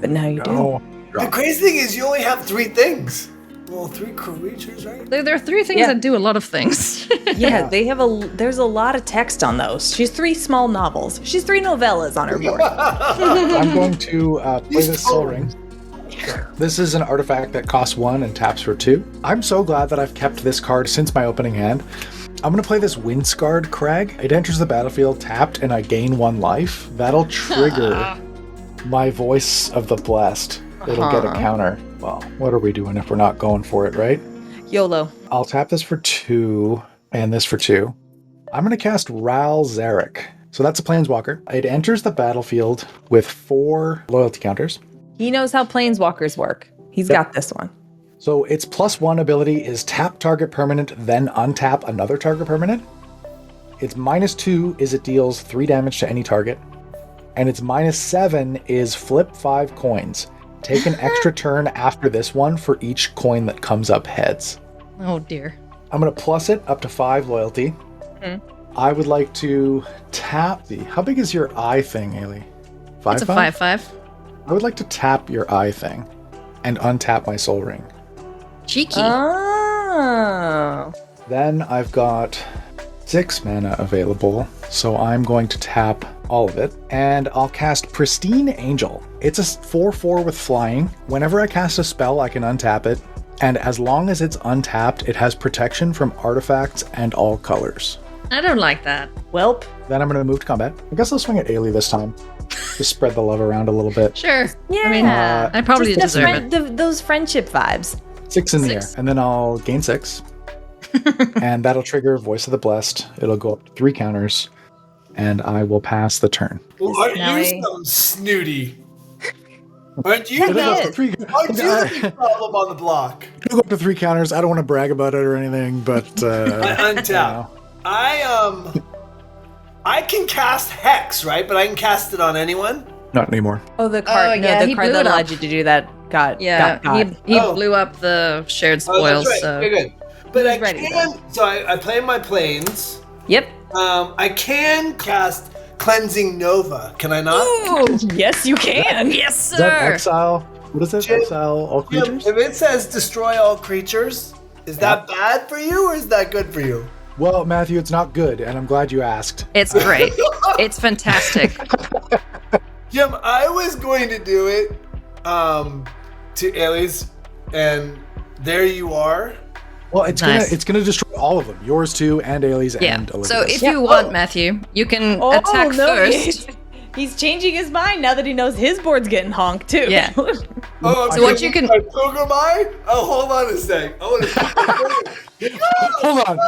But now you do. Oh, The crazy thing is you only have 3 things. Well, 3 creatures, right? There are 3 things Yeah. that do a lot of things. Yeah, there's a lot of text on those. She's 3 small novels. She's 3 novellas on her board. I'm going to play He's this Soul Ring. This is an artifact that costs 1 and taps for 2. I'm so glad that I've kept this card since my opening hand. I'm going to play this Windscarred Crag. It enters the battlefield tapped and I gain 1 life. That'll trigger my Voice of the Blessed. It'll get a counter. Well, what are we doing if we're not going for it, right? YOLO. I'll tap this for 2 and this for 2. I'm going to cast Ral Zarek. So that's a Planeswalker. It enters the battlefield with 4 loyalty counters. He knows how planeswalkers work. He's got this one. So its +1 ability is tap target permanent, then untap another target permanent. Its -2 is it deals 3 damage to any target. And its -7 is flip 5 coins. Take an extra turn after this one for each coin that comes up heads. Oh dear. I'm going to plus it up to 5 loyalty. I would like to tap the... How big is your eye thing, Eilidh? 5/5? It's a 5/5. I would like to tap your eye thing and untap my Soul Ring. Cheeky. Oh. Then I've got 6 mana available, so I'm going to tap all of it, and I'll cast Pristine Angel. It's a 4/4 with flying. Whenever I cast a spell, I can untap it, and as long as it's untapped, it has protection from artifacts and all colors. I don't like that. Welp. Then I'm going to move to combat. I guess I'll swing at Eilidh this time. Just spread the love around a little bit. Sure. Yeah. I mean, I probably Just deserve it. those friendship vibes. 6 in the air, 6. and then I'll gain 6. And that'll trigger Voice of the Blessed. It'll go up to 3 counters, and I will pass the turn. Well, aren't Smelly. you some snooty? Aren't you? It'll go up to Aren't 3 you the big problem on the block? It'll go up to 3 counters. I don't want to brag about it or anything, but I untap. I can cast Hex, right? But I can cast it on anyone. not anymore. Oh, the card. yeah, no, he the card blew that it up. allowed you to do that got got. he Oh. blew up the shared Oh, spoils. that's right. So Okay, good. But I ready, can. So I play my planes. Yep. I can cast Cleansing Nova. Can I not? Yes, you can. yes, Is that sir. exile? What is it? Jim- Exile all Yeah, creatures? if it says destroy all creatures, is that bad for you or is that good for you? Well, Matthew, it's not good, and I'm glad you asked. It's great. It's fantastic. Jim, I was going to do it to Eilidh's, and there you are. Well, it's Nice. gonna destroy all of them. Yours too, and Ailey's Yeah. and Olivia's. So if you want, Matthew, you can attack first. He's changing his mind now that he knows his board's getting honked too. Yeah. Oh, So what you can- My Pilgrim Eye? Oh, hold on a sec. I want to. Hold on.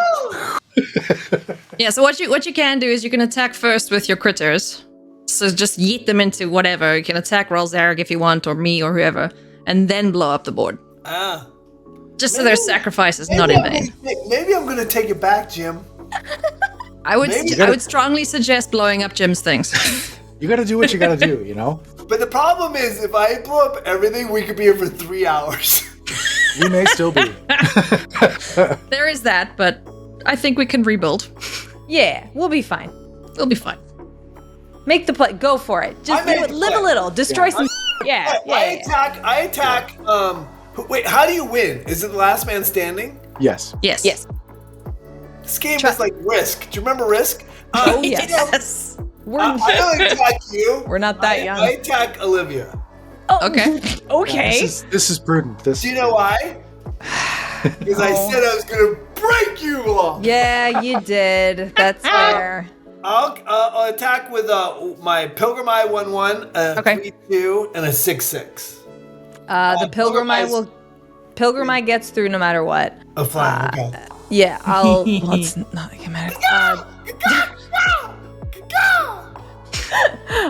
Yeah, so what you can do is you can attack first with your critters. So just yeet them into whatever. You can attack Ralzarek if you want, or me, or whoever, and then blow up the board. Ah. Just so their sacrifice is not in vain. Maybe I'm gonna take it back, Jim. I would Maybe- I would strongly suggest blowing up Jim's things. You gotta do what you gotta do, you know? But the problem is, if I blow up everything, we could be here for 3 hours. We may still be. There is that, but I think we can rebuild. Yeah, we'll be fine. We'll be fine. Make the play. Go for it. I Just made do it. the Live play. a little. Destroy some. Yeah. I attack. Wait, how do you win? Is it the last man standing? Yes. Yes. Yes. This game is like Risk. Do you remember Risk? Oh, yes. Yes. I don't attack you. We're not that young. I attack Olivia. Oh, Okay. Okay. This is prudent. Do you know why? Because I said I was gonna break you off. Yeah, you did. That's fair. I'll attack with my Pilgrim Eye 1/1, a Okay. 3/2, and a 6/6. The Pilgrim Eye will. Pilgrim Eye gets through no matter what. Oh, fine. Okay. Yeah, I'll. Let's not get mad.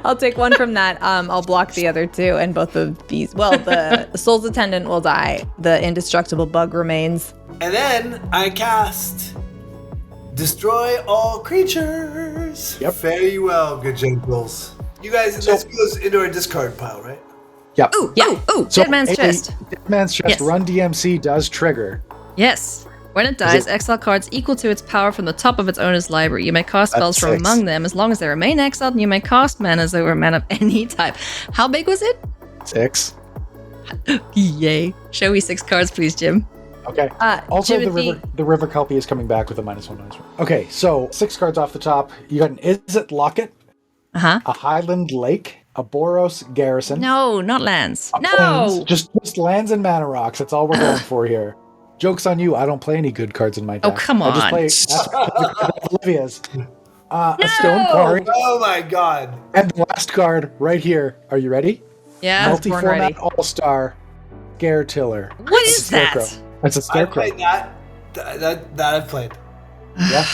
I'll take one from that. I'll block the other two, and both of these. Well, the Soul's Attendant will die. The Indestructible Bug remains. And then I cast Destroy All Creatures. Yep. Fare you well, good gentles. You guys, this goes into our discard pile, right? Yep. Ooh, Yeah. ooh, Dead Man's Chest. Dead Man's Chest Yes. Run DMC does trigger. Yes. When it dies, exile cards equal to its power from the top of its owner's library. You may cast spells from 6. among them as long as they remain exiled, and you may cast mana as they were mana of any type. How big was it? 6. Yay. Show me 6 cards, please, Jim. Okay. Also, Jimothy- the river Kelpie is coming back with a -1/-1. Okay, so 6 cards off the top. You got an Izzet Locket, Uh-huh. a Highland Lake, a Boros Garrison. No, not lands. a Plains, just lands and mana rocks. That's all we're going for here. Joke's on you. I don't play any good cards in my deck. Oh, come I just on. play Olivia's. A Stone Quarry. Oh my god. And the last card right here. Are you ready? Yeah. Multi-format All-Star Scare Tiller. What is Scarecrow. that? That's a I Scarecrow. played that. That I've played. Yeah.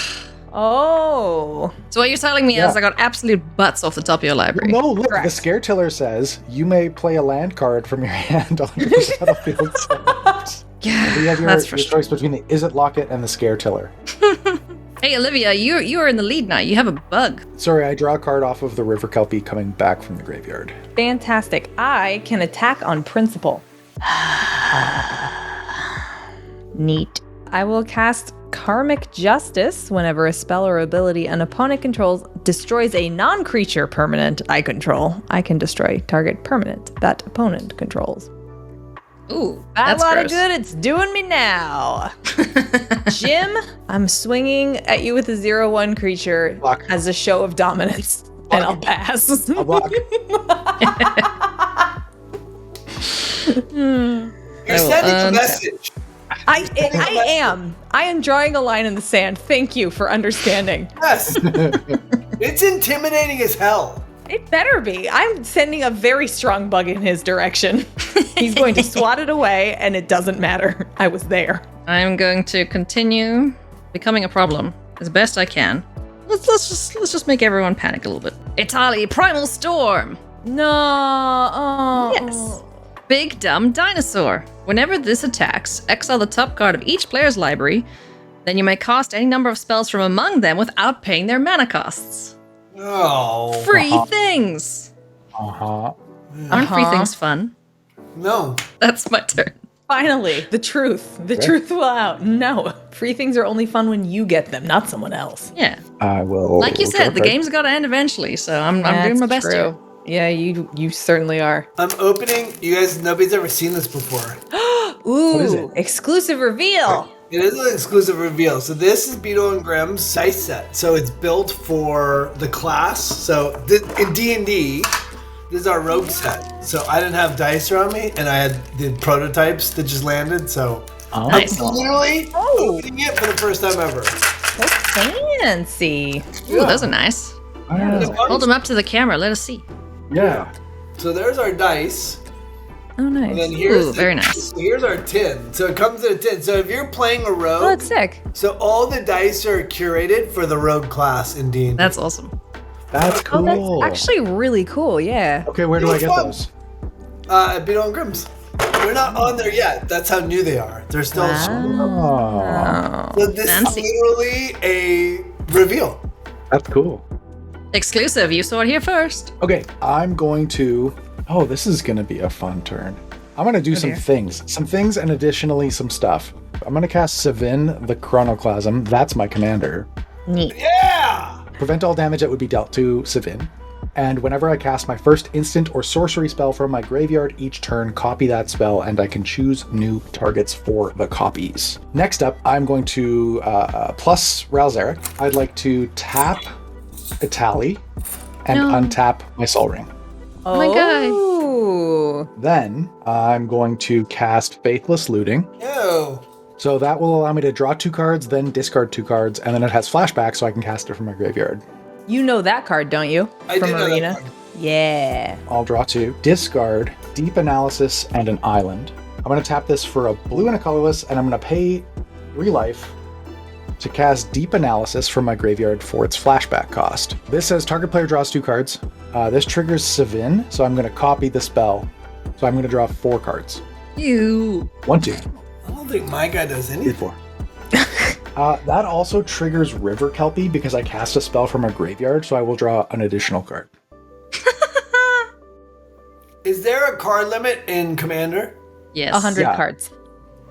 Oh. So what you're telling me Yeah. is I got absolute butts off the top of your library. No, look, Correct. the Scare Tiller says you may play a land card from your hand on your battlefield. Yeah, You have your that's choice frustrating. between the Izzet Locket and the Scare Tiller. Hey, Olivia, you are in the lead now. You have a bug. Sorry, I draw a card off of the River Kelpie coming back from the graveyard. Fantastic. I can attack on principle. Neat. I will cast Karmic Justice whenever a spell or ability an opponent controls destroys a non-creature permanent I control. I can destroy target permanent that opponent controls. Ooh, That that's lot gross. of good it's doing me now. Jim, I'm swinging at you with a 0/1 creature Block. as a show of dominance, and I'll pass. I'll block. You're will sending a untap. message. I am. I am drawing a line in the sand. Thank you for understanding. Yes. It's intimidating as hell. It better be. I'm sending a very strong bug in his direction. He's going to swat it away, and it doesn't matter. I was there. I'm going to continue becoming a problem as best I can. Let's just make everyone panic a little bit. Italy Primal Storm. No. Oh. Yes. Big Dumb Dinosaur. Whenever this attacks, exile the top card of each player's library. Then you may cast any number of spells from among them without paying their mana costs. Oh. Free things. Uh-huh. Aren't free things fun? No. That's my turn. Finally, the truth. The truth will out. No. Free things are only fun when you get them, not someone else. Yeah. I will. Like you draw said, a the card. game's got to end eventually, so I'm doing my best here. Yeah, you certainly are. I'm opening. You guys, nobody's ever seen this before. Ooh, is it? exclusive reveal. It is an exclusive reveal. So this is Beetle and Grimm's dice set. So it's built for the class. So in D&D, this is our rogue set. So I didn't have dice around me, and I had the prototypes that just landed. So Oh. Nice. I'm literally Oh. opening it for the first time ever. So fancy. Ooh, those are nice. Yeah. Hold them up to the camera. Let us see. Yeah. So there's our dice. Oh, And nice. then here's Ooh, very nice. So here's our tin. So it comes in a tin. So if you're playing a rogue, Oh, it's sick. so all the dice are curated for the rogue class in D&D. That's awesome. That's Oh, cool. that's actually really cool. Yeah. Okay, where do I get those? Beetle and Grimm's. They're not on there yet. That's how new they are. They're still. Oh, So this Fancy. is literally a reveal. that's cool. Exclusive. You saw it here first. Okay, I'm going to. Oh, this is going to be a fun turn. I'm going to do some dear. things, and additionally some stuff. I'm going to cast Sevinne the Chronoclasm. That's my commander. Neat. Yeah! Prevent all damage that would be dealt to Sevinne. And whenever I cast my first instant or sorcery spell from my graveyard each turn, copy that spell, and I can choose new targets for the copies. Next up, I'm going to plus Ralzeric. I'd like to tap Italy and untap my Sol Ring. Oh my God. Ooh. Then I'm going to cast Faithless Looting. Ew. So that will allow me to draw 2 cards, then discard 2 cards, and then it has flashback so I can cast it from my graveyard. You know that card, don't you? I From do know that Arena. card. Yeah. I'll draw 2, discard, Deep Analysis, and an Island. I'm going to tap this for a blue and a colorless, and I'm going to pay 3 life to cast Deep Analysis from my graveyard for its flashback cost. This says target player draws 2 cards. This triggers Sevinne, so I'm going to copy the spell. So I'm going to draw 4 cards. You. 1, 2. I don't think my guy does 3, anything. 4. That also triggers River Kelpie because I cast a spell from a graveyard, so I will draw an additional card. Is there a card limit in Commander? Yes. 100 Yeah. cards.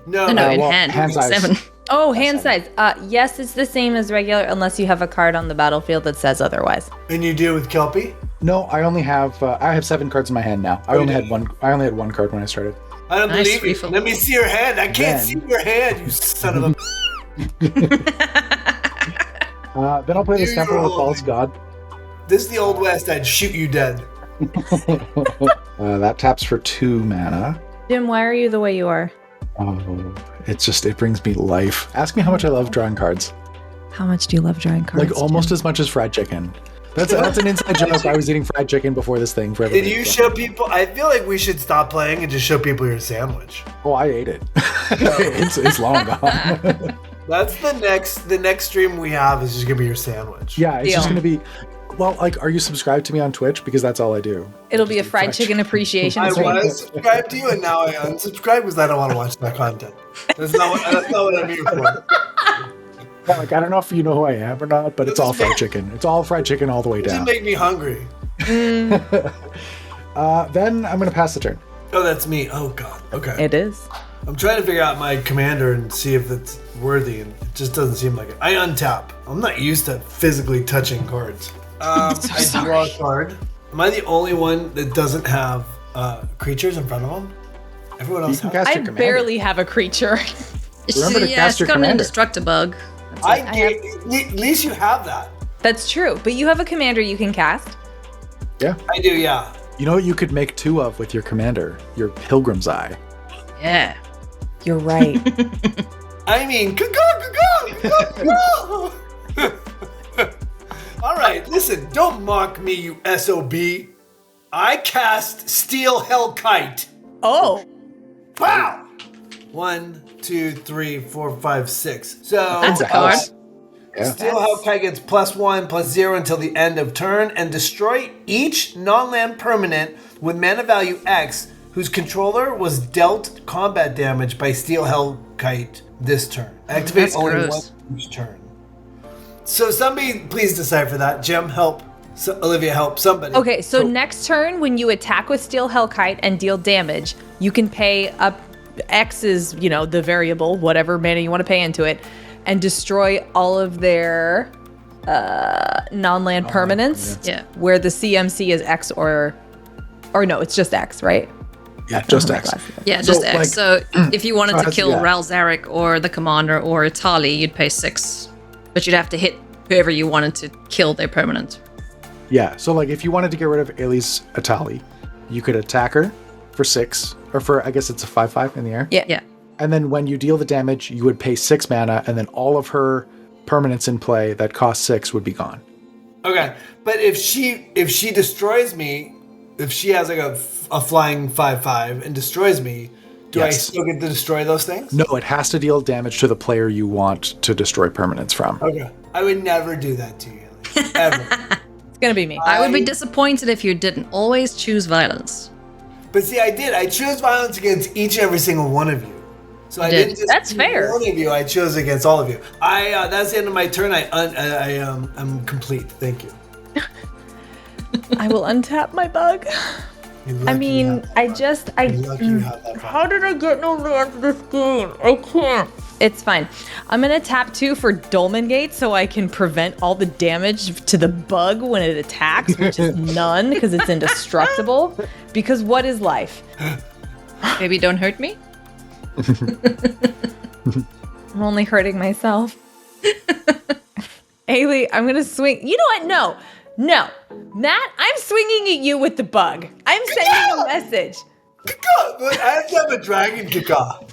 No, No, in well, hand. hand size. 7. Oh, hand size. Yes, it's the same as regular unless you have a card on the battlefield that says otherwise. And you deal with Kelpie? No, I only have I have 7 cards in my hand now. I only had one card when I started. I don't Nice believe you. refill. Let me see your hand. I can't Then- see your hand, you son of a... Then I'll play this You're Temple of the holding. False God. This is the Old West. I'd shoot you dead. That taps for 2 mana. Jim, why are you the way you are? Oh, it brings me life. Ask me how much I love drawing cards. How much do you love drawing cards? Like almost as much as fried chicken. That's an inside joke. I was eating fried chicken before this thing for Did everybody. you show people? I feel like we should stop playing and just show people your sandwich. Oh, I ate it. it's long gone. That's the next stream we have is just gonna be your sandwich. Yeah, it's just Deal. gonna be. Well, like, are you subscribed to me on Twitch? Because that's all I do. It'll be a fried chicken appreciation I stream. was subscribed to you and now I unsubscribe because I don't want to watch that content. That's not what I'm here for. Like, I don't know if you know who I am or not, but it's all fried chicken. It's all fried chicken all the way It doesn't down. make me hungry. Then I'm gonna pass the turn. Oh, that's me. Oh god. Okay. It is. I'm trying to figure out my commander and see if it's worthy, and it just doesn't seem like it. I untap. I'm not used to physically touching cards. I draw a card. Am I the only one that doesn't have creatures in front of them? Everyone You else can has. cast I your commander. barely have a creature. Remember to Yeah, cast it's your got an commander. Indestructible. At least you have that. That's true, but you have a commander you can cast. Yeah. I do, yeah. You know what you could make 2 of with your commander? Your Pilgrim's Eye. Yeah. You're right. I mean, all right, listen, don't mock me, you SOB. I cast Steel Hellkite. Oh, Wow! 1, 2, 3, 4, 5, 6. So That's a card. Yeah. Steel Hellkite gets +1/+0 until the end of turn, and destroy each non-land permanent with mana value X whose controller was dealt combat damage by Steel Hellkite this turn. Activate That's only gross. one each turn. So somebody please decipher that. Jim, help. Olivia, help. Somebody. okay. So next turn, when you attack with Steel Hellkite and deal damage, you can pay up X is, the variable, whatever mana you want to pay into it, and destroy all of their non-land permanents. Yeah. Where the CMC is X or no, it's just X, right? Yeah, just Oh my X. God. Yeah, just So, X. like- So if you wanted to kill yeah. Ral Zarek or the commander or Itali, you'd pay 6. But you'd have to hit whoever you wanted to kill their permanent. Yeah, so like if you wanted to get rid of Eilidh Olivia, you could attack her for 6, or for, I guess it's a 5/5 in the air. Yeah. Yeah. And then when you deal the damage, you would pay 6 mana, and then all of her permanents in play that cost 6 would be gone. Okay, but if she destroys me, if she has like a flying 5/5 and destroys me, do I Yes. still get to destroy those things? No, it has to deal damage to the player you want to destroy permanents from. Okay, I would never do that to you, ever. It's gonna be me. I would be disappointed if you didn't always choose violence. But see, I did. I chose violence against each and every single one of you. So I did. didn't just That's choose fair. one of you. I chose against all of you. That's the end of my turn. I'm complete. Thank you. I will untap my bug. You're I lucky you mean, have that I card. just, You're lucky you have that card. how did I get no land to this game? I can't. It's fine. I'm gonna tap 2 for Dolmen Gate so I can prevent all the damage to the bug when it attacks, which is none because it's indestructible. Because what is life? Maybe don't hurt me? I'm only hurting myself. Ailey, I'm gonna swing. You know what? No. Matt, I'm swinging at you with the bug. I'm sending a message. But I have to have a dragon kickoff.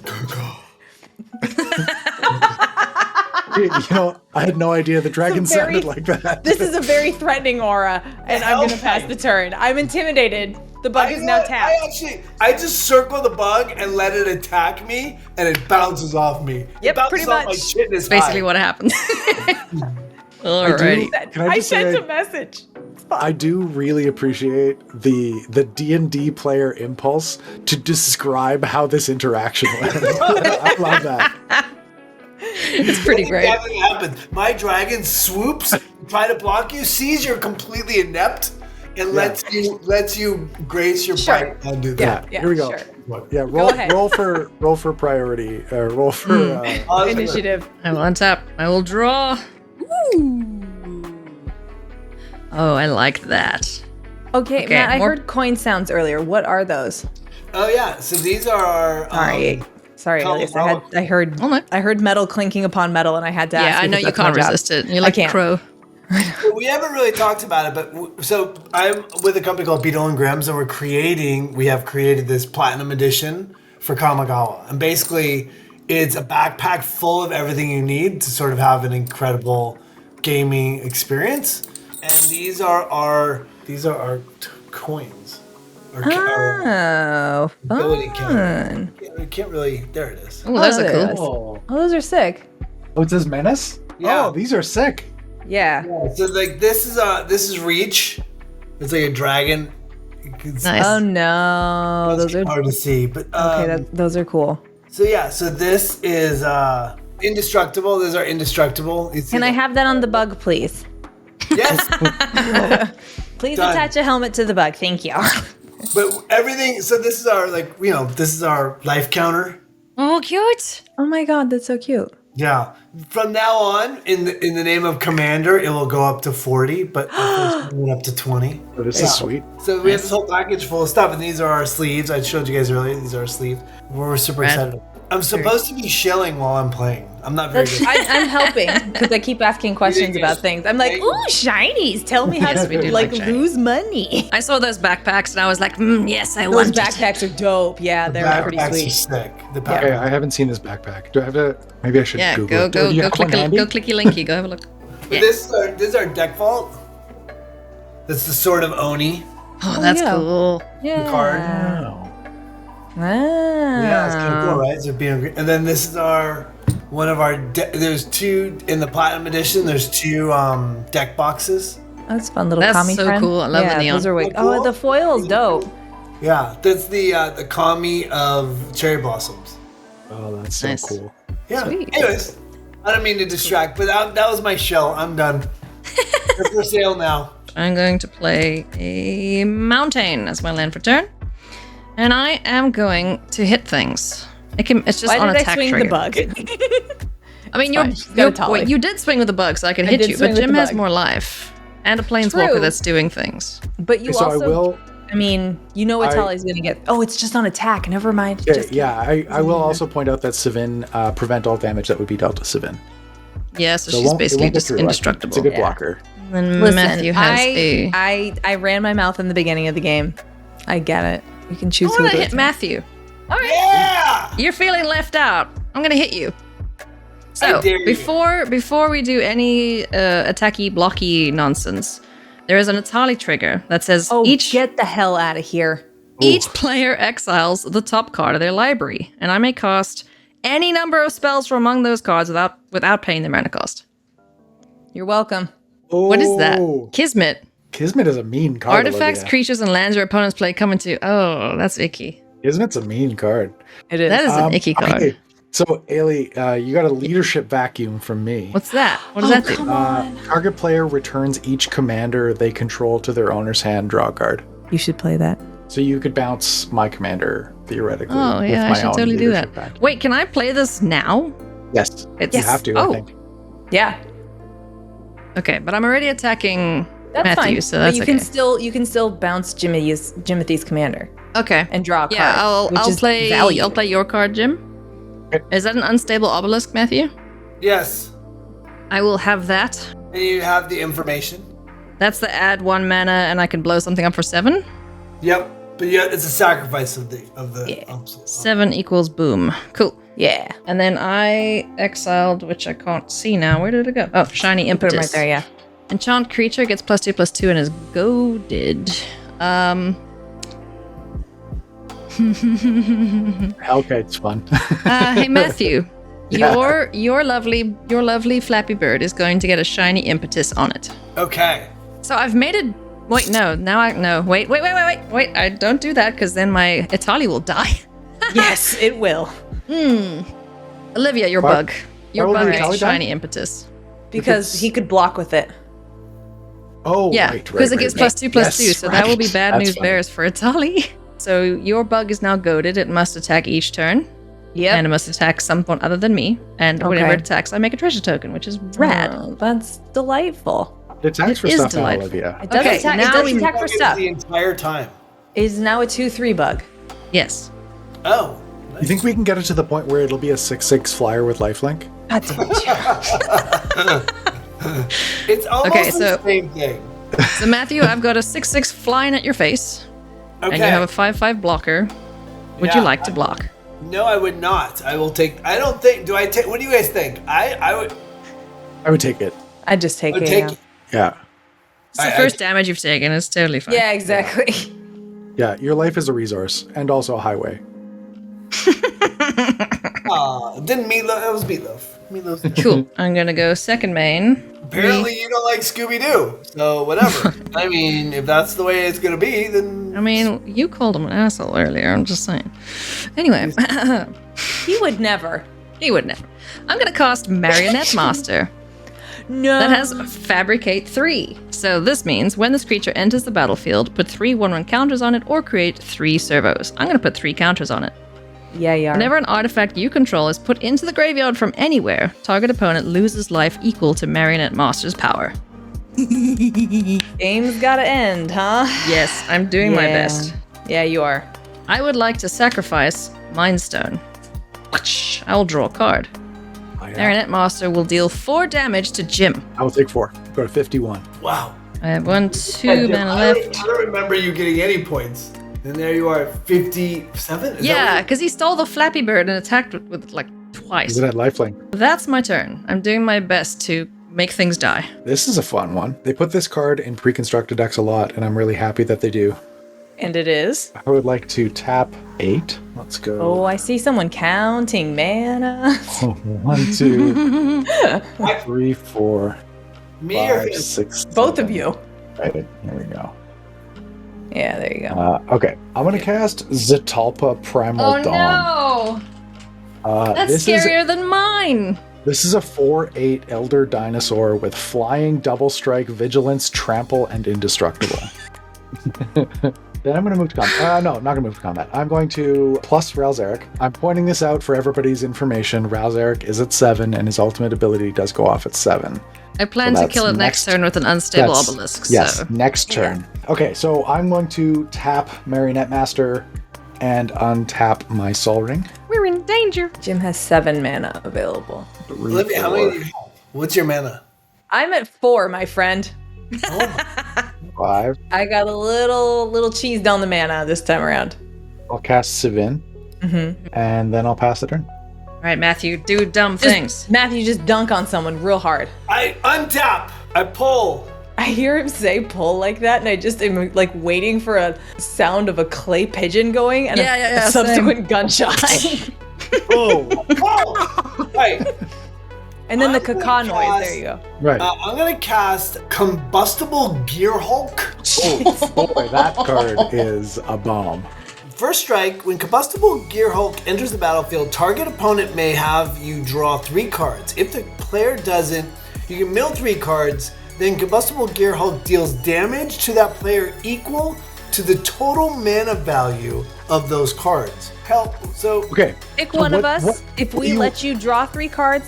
I had no idea the dragon It's a very- sounded like that. This is a very threatening aura, and I'm gonna pass the turn. I'm intimidated. The bug is now tapped. I just circle the bug and let it attack me, and it bounces off me. Yep, it bounces pretty off much. my shitness Basically high. what happens. Alrighty. Can I I just sent say- a message. I do really appreciate the D&D player impulse to describe how this interaction went. I love that. It's pretty great. Exactly what happened. My dragon swoops, try to block you, sees you're completely inept, and lets you grace your Sure. bite and do that. Here we go. Sure. Yeah, ahead. roll for priority. Roll for Osgir. Initiative. I will untap. I will draw. Ooh. Oh, I like that. Okay, Okay, Matt, I more- heard coin sounds earlier. What are those? Oh yeah, so these are Sorry, Elias. I heard Oh, no. I heard metal clinking upon metal, and I had to ask. Yeah, I know because you that's my can't job. resist it. You're like can't. crow. we haven't really talked about it, but so I'm with a company called Beetle and Grimm's, and we have created this platinum edition for Kamigawa, and basically it's a backpack full of everything you need to sort of have an incredible gaming experience. And these are our coins. Our Oh, ability fun. We can't really. There it is. Oh, those Oh, are there it cool. is. Oh, those are sick. Oh, it says menace? Yeah. Oh, these are sick. Yeah. So like this is Reach. It's like a dragon. It's Nice. Oh no, those are hard to see, but okay. Those are cool. so yeah. So this is indestructible. These are indestructible. You see Can I that? have that on the bug, please? Yes. Please Done. attach a helmet to the bug. Thank you. But everything. So this is our this is our life counter. Oh, cute. Oh my god, that's so cute. Yeah. From now on, in the name of Commander, it will go up to 40, but it went up to 20. Oh, this is sweet. So we have this whole package full of stuff, and these are our sleeves. I showed you guys earlier. These are our sleeves. We're super Rad. excited. I'm supposed to be shilling while I'm playing. I'm not very good. I'm helping because I keep asking questions You about things. I'm like, Thank ooh, shinies. Tell me how Yes, to we do like like shiny. lose money. I saw those backpacks and I was like, yes, I Those want it. backpacks are dope. Yeah, they're pretty Backpacks are sweet. sick. The Okay, backpack. I haven't seen this backpack. Do I have to? Maybe I should Yeah, Google go it. Do you have one handy? clicky linky. Go have a look. Yeah. This is our deck vault. That's the Sword of Oni. Oh, that's yeah. cool. Yeah. card. Oh. Yeah, it's kind of Ah. cool, right? So and then this is one of our. There's two in the Platinum Edition. There's two deck boxes. That's a fun little That's commie so friend. cool. I love the yeah, neon. Those are wicked. Cool. Oh, the foil's dope. Yeah, that's the kami of cherry blossoms. Oh, that's so Nice. cool. Yeah. Sweet. Anyways, I don't mean to distract, but that was my shell. I'm done. They're for sale now. I'm going to play a mountain as my land for turn. And I am going to hit things. It's just Why on did I attack swing trigger. the bug? I mean, fine. She's got a tally. you did swing with the bug, so I could I hit did you. swing But with Jim the has bug. more life. And a planeswalker True. that's doing things. But you So also, I will. I mean, you know what I- Tali's gonna get. Oh, it's just on attack. Never mind. Yeah, Just yeah. I will also point out that Sevinne prevent all damage that would be dealt to Sevinne. Yeah, so So it she's won't- it basically won't get just through. indestructible. It's a good Yeah. blocker. And Listen, Matthew has a. I ran my mouth in the beginning of the game. I get it. You can choose I who want to goes hit in. Matthew. All right. Yeah. You're feeling left out. I'm gonna hit you. So I dare you. before we do any attacky blocky nonsense, there is an Atali trigger that says Oh, each get the hell out of here. player exiles the top card of their library, and I may cast any number of spells from among those cards without paying their mana cost. You're welcome. What is that? Oh, Kismet. Kismet is a mean card. Artifacts, Olivia. creatures, and lands your opponents play come into. Oh, that's icky. Kismet's a mean card. It is. That is an icky card. Okay. So, Eilidh, you got a leadership vacuum from me. What's that? What does that do? Target player returns each commander they control to their owner's hand, draw a card. You should play that. So you could bounce my commander, theoretically. Oh with yeah, I my should own totally do leadership that. vacuum. Wait, can I play this now? Yes. It's You have to, I Oh, think. Yeah, okay, but I'm already attacking that's Matthew, fine. so that's but you can still bounce Jimothy's commander okay. and draw a card. Yeah, which I'll is play. value. I'll play your card, Jim. Okay. Is that an unstable obelisk, Matthew? Yes. I will have that. And you have the information. That's the add 1 mana, and I can blow something up for 7. Yep. But yeah, it's a sacrifice of the Yeah. 7 equals boom. Cool. Yeah, And then I exiled, which I can't see now. Where did it go? Oh, shiny put impetus. him right there. Yeah. Enchant creature gets +2/+2 and is goaded. Okay, it's fun. Hey Matthew, Yeah. your lovely Flappy Bird is going to get a shiny impetus on it. Okay. So I've made it. Wait, no. Now wait. I don't do that because then my Itali will die. Yes, it will. Olivia, your Why- bug. Your why will bug the gets Itali die? shiny impetus. Because he could block with it. Oh, Yeah, right, because it gives right. +2/+2, Yes, so that will be right. bad That's news funny. bears for Itali. So your bug is now goaded. It must attack each turn. Yep. And it must attack someone other than me. And whenever Okay. it attacks, I make a treasure token, which is rad. Oh, that's delightful. It attacks for It is stuff now, delightful. Olivia. It does Okay, attack, now it does we- attack for stuff. The entire time. It is now a 2/3 bug. Yes. Oh. You think we can get it to the point where it'll be a 6/6 flyer with lifelink? God damn it. It's almost Okay, the so- same thing. So Matthew, I've got a 6/6 flying at your face. Okay. And you have a 5/5 blocker. Would you Yeah, like to block? No, I would not. I will take. I don't think. Do I take? What do you guys think? I would. I would take it. I'd just take I would it. take. Yeah. Yeah. It's the first damage you've taken. It's totally fine. Yeah, exactly. Yeah, your life is a resource and also a highway. Didn't Meatloaf? That was Meatloaf. Meatloaf. Cool. I'm gonna go second main. Apparently, you don't like Scooby Doo. So whatever. I mean, if that's the way it's gonna be, then I mean, you called him an asshole earlier. I'm just saying. Anyway, He would never. he would never. I'm gonna cast Marionette Master. No. That has Fabricate 3. So this means when this creature enters the battlefield, put 3 1/1 counters on it or create 3 servos. I'm going to put 3 counters on it. Yeah, you are. Whenever an artifact you control is put into the graveyard from anywhere, target opponent loses life equal to Marionette Master's power. Game's gotta end, huh? Yes, I'm doing my Yeah. best. Yeah, you are. I would like to sacrifice Mind Stone. I will draw a card. Oh, yeah. Marionette Master will deal 4 damage to Jim. I will take 4. Go to 51. wow. I have 1, 2 Yeah, mana I left. don't remember you getting any points. And there you are, 57. Is Yeah, that because he stole the Flappy Bird and attacked with like twice. Is it at lifelink? That's my turn. I'm doing my best to make things die. This is a fun one. They put this card in pre-constructed decks a lot, and I'm really happy that they do. And it is. I would like to tap 8. Let's go. Oh, I see someone counting mana. 1, 2, 3, 4, me or 5, him? 6. Both of you. Right, here we go. Yeah, there you go. Okay, I'm gonna cast Zetalpa Primal Dawn. no! That's this scarier than mine! This is a 4/8 Elder Dinosaur with Flying, Double Strike, Vigilance, Trample, and Indestructible. Then I'm going to move to combat. No, I'm not going to move to combat. I'm going to plus Ralzeric. I'm pointing this out for everybody's information. Ralzeric is at 7, and his ultimate ability does go off at 7. I plan So to that's kill it next turn with an unstable obelisk, Yes, so... next turn. Okay, so I'm going to tap Marionette Master and untap my Sol Ring. We're in danger! Jim has 7 mana available. 3, Olivia, how 4, many do you have? What's your mana? I'm at 4, my friend. 5. I got a little cheese down the mana this time around. I'll cast Sevinne, and then I'll pass the turn. Alright, Matthew, do dumb things. Matthew, just dunk on someone real hard. I untap. I pull. I hear him say pull like that, and I just am like waiting for a sound of a clay pigeon going and a subsequent gunshot. Oh. Oh. Right. And then the I'm gonna caca noise. cast- There you go. Right. I'm gonna cast Combustible Gear Hulk. Oh boy, that card is a bomb. First strike, when Combustible Gear Hulk enters the battlefield, target opponent may have you draw 3 cards. If the player doesn't, you can mill 3 cards, then Combustible Gear Hulk deals damage to that player equal to the total mana value of those cards. Help. So, Okay. Pick so one of what- us. what- If we you- let you draw 3 cards,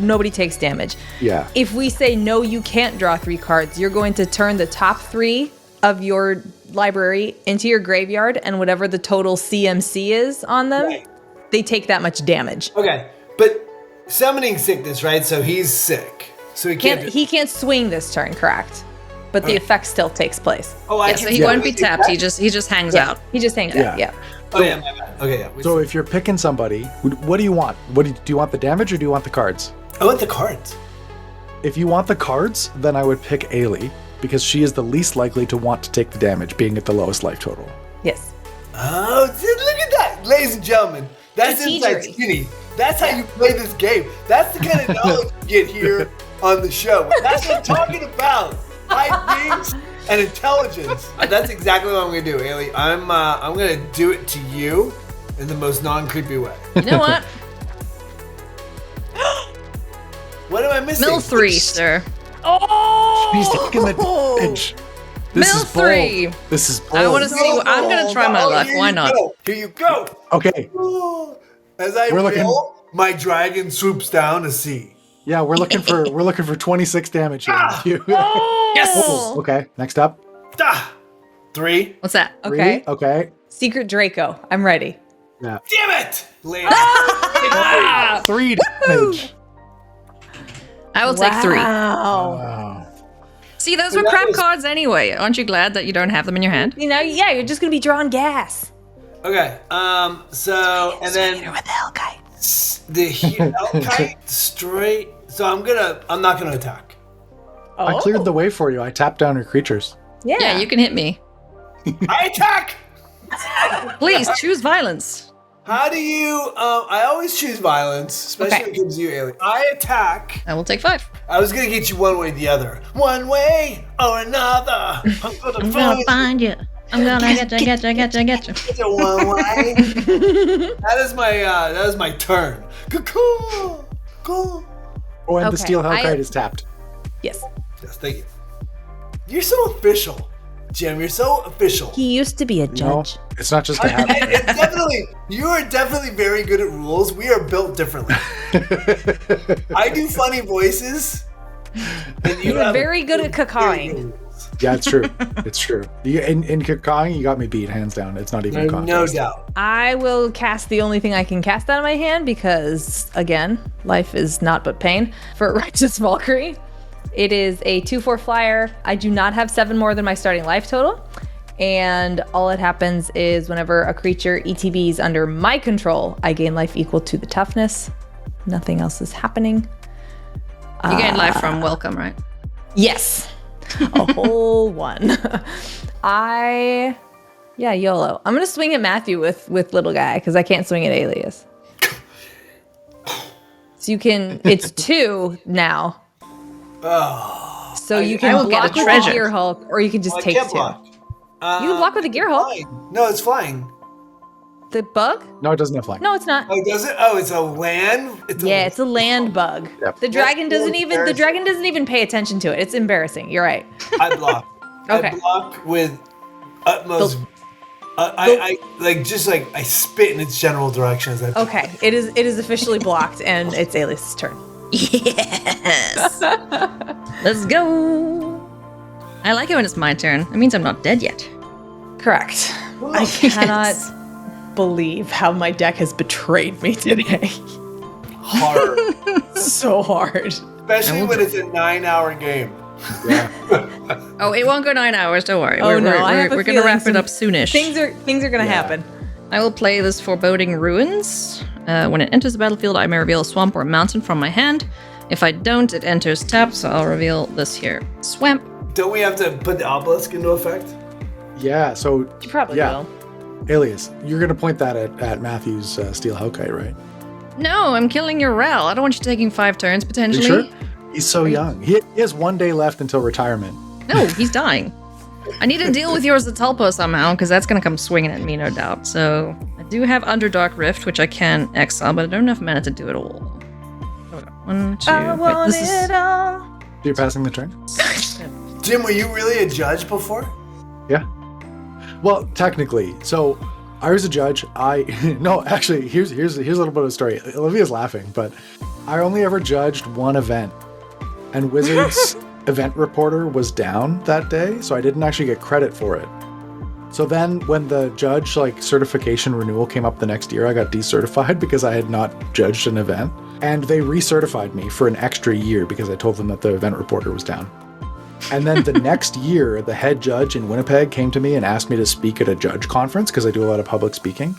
nobody takes damage. Yeah. If we say no, you can't draw 3 cards, you're going to turn the top 3 of your library into your graveyard, and whatever the total CMC is on them, Right. they take that much damage. okay, but summoning sickness, right? So he's sick. So he can't. He can't swing this turn, correct? But the Okay. effect still takes place. Oh, I Yeah, can so he see won't that. be tapped, he just hangs Yeah, out. he just hangs Yeah. out. Yeah. Oh yeah, my bad. Okay, yeah. So if you're picking somebody, what do you want? Do you want the damage or do you want the cards? I want the cards. If you want the cards, then I would pick Eilidh because she is the least likely to want to take the damage, being at the lowest life total. Yes. Oh, look at Ladies and gentlemen, that's Inside Strategery. Skinny. That's how you play this game. That's the kind of knowledge you get here on the show. That's what I'm talking about. High things and intelligence. That's exactly what I'm going to do, Eilidh. I'm going to do it to you in the most non-creepy way. You know what? What am I missing? Mill 3, sir. Oh! He's taking the damage. This Mill is bold. 3. This is bold. I want to see. I'm going to try my luck. Here Why you not? go. Here you go. Okay. As I We're looking- roll, my dragon swoops down to see. Yeah, we're looking for 26 damage here. Matthew. Yes. Oh, okay. Next up. Ah, 3. What's that? Okay. 3. Okay. Secret Draco. I'm ready. Yeah. Damn it! Land. 3 damage. I will take 3. Wow. Wow. See, those were crap cards anyway. Aren't you glad that you don't have them in your hand? You know, yeah, you're just gonna be drawing gas. Okay. So and then With the Hellkite. the Hellkite straight. So I'm not gonna attack. I cleared the way for you. I tapped down your creatures. Yeah. Yeah, you can hit me. I attack. Please choose violence. How do you? I always choose violence, especially Okay. when it comes to you, Eilidh. I attack. I will take 5. I was gonna get you one way or the other. One way or another. I'm gonna find you. I'm gonna get you. you one way. That is my turn. Cool. Cool. Oh, and the Okay, steel I- Hellkite is tapped. Yes. Yes, thank you. You're so official, Jim. You're so official. He used to be a No, judge. it's not just a habit. It's definitely, you are definitely very good at rules. We are built differently. I do funny voices. And you You're have very good at very cacawing. good rules. Yeah, it's true. It's true. In Kakong, you got me beat hands down. It's not even a contest. No doubt. I will cast the only thing I can cast out of my hand because, again, life is not but pain for Righteous Valkyrie. It is a 2/4 flyer. I do not have 7 more than my starting life total. And all it happens is whenever a creature ETBs under my control, I gain life equal to the toughness. Nothing else is happening. You gain life from welcome, right? Yes. A whole one. YOLO. I'm gonna swing at Matthew with little guy because I can't swing at Alias. So you can. It's 2 now. So you I can will get block a with the treasure. Gear Hulk, or you can just I take can't 2. block. You can block with the Gear Hulk. Flying. No, it's flying. The bug? No, it doesn't have flying. No, it's not. Oh, does it? Oh, it's a land. It's a land bug. Yep. The dragon That's doesn't even. The dragon doesn't even pay attention to it. It's embarrassing. You're right. I block. Okay. I block with utmost. I I spit in its general direction as I. Okay. It is officially blocked, and it's Alias's turn. Yes. Let's go. I like it when it's my turn. It means I'm not dead yet. Correct. I cannot believe how my deck has betrayed me today. Hard, So hard. especially when it's a 9-hour game. Yeah. Oh, it won't go 9 hours. Don't worry. Oh, we're no, I have a we're gonna wrap feeling it up soonish. Things are gonna happen. I will play this Foreboding Ruins. When it enters the battlefield, I may reveal a swamp or a mountain from my hand. If I don't, it enters tapped, so I'll reveal this here swamp. Don't we have to put the obelisk into effect? Yeah, so You probably Yeah. will. Alias, you're going to point that at Matthew's steel Hellkite, right? No, I'm killing your Rel. I don't want you taking 5 turns Are potentially. you sure? He's so young. He has 1 day left until retirement. No, he's dying. I need to deal with yours Zatulpa somehow, because that's going to come swinging at me, no doubt. So I do have Underdark Rift, which I can exile, but I don't have enough mana to do it all. Hold on. 1, 2. I Wait, want this is. it all. You're passing the turn? Jim, were you really a judge before? Yeah. Well, technically. So I was a judge. No, actually, here's a little bit of a story. Olivia's laughing, but I only ever judged 1 event, and Wizards event reporter was down that day, so I didn't actually get credit for it. So then when the judge certification renewal came up the next year, I got decertified because I had not judged an event, and they recertified me for an extra year because I told them that the event reporter was down. And then the next year, the head judge in Winnipeg came to me and asked me to speak at a judge conference because I do a lot of public speaking.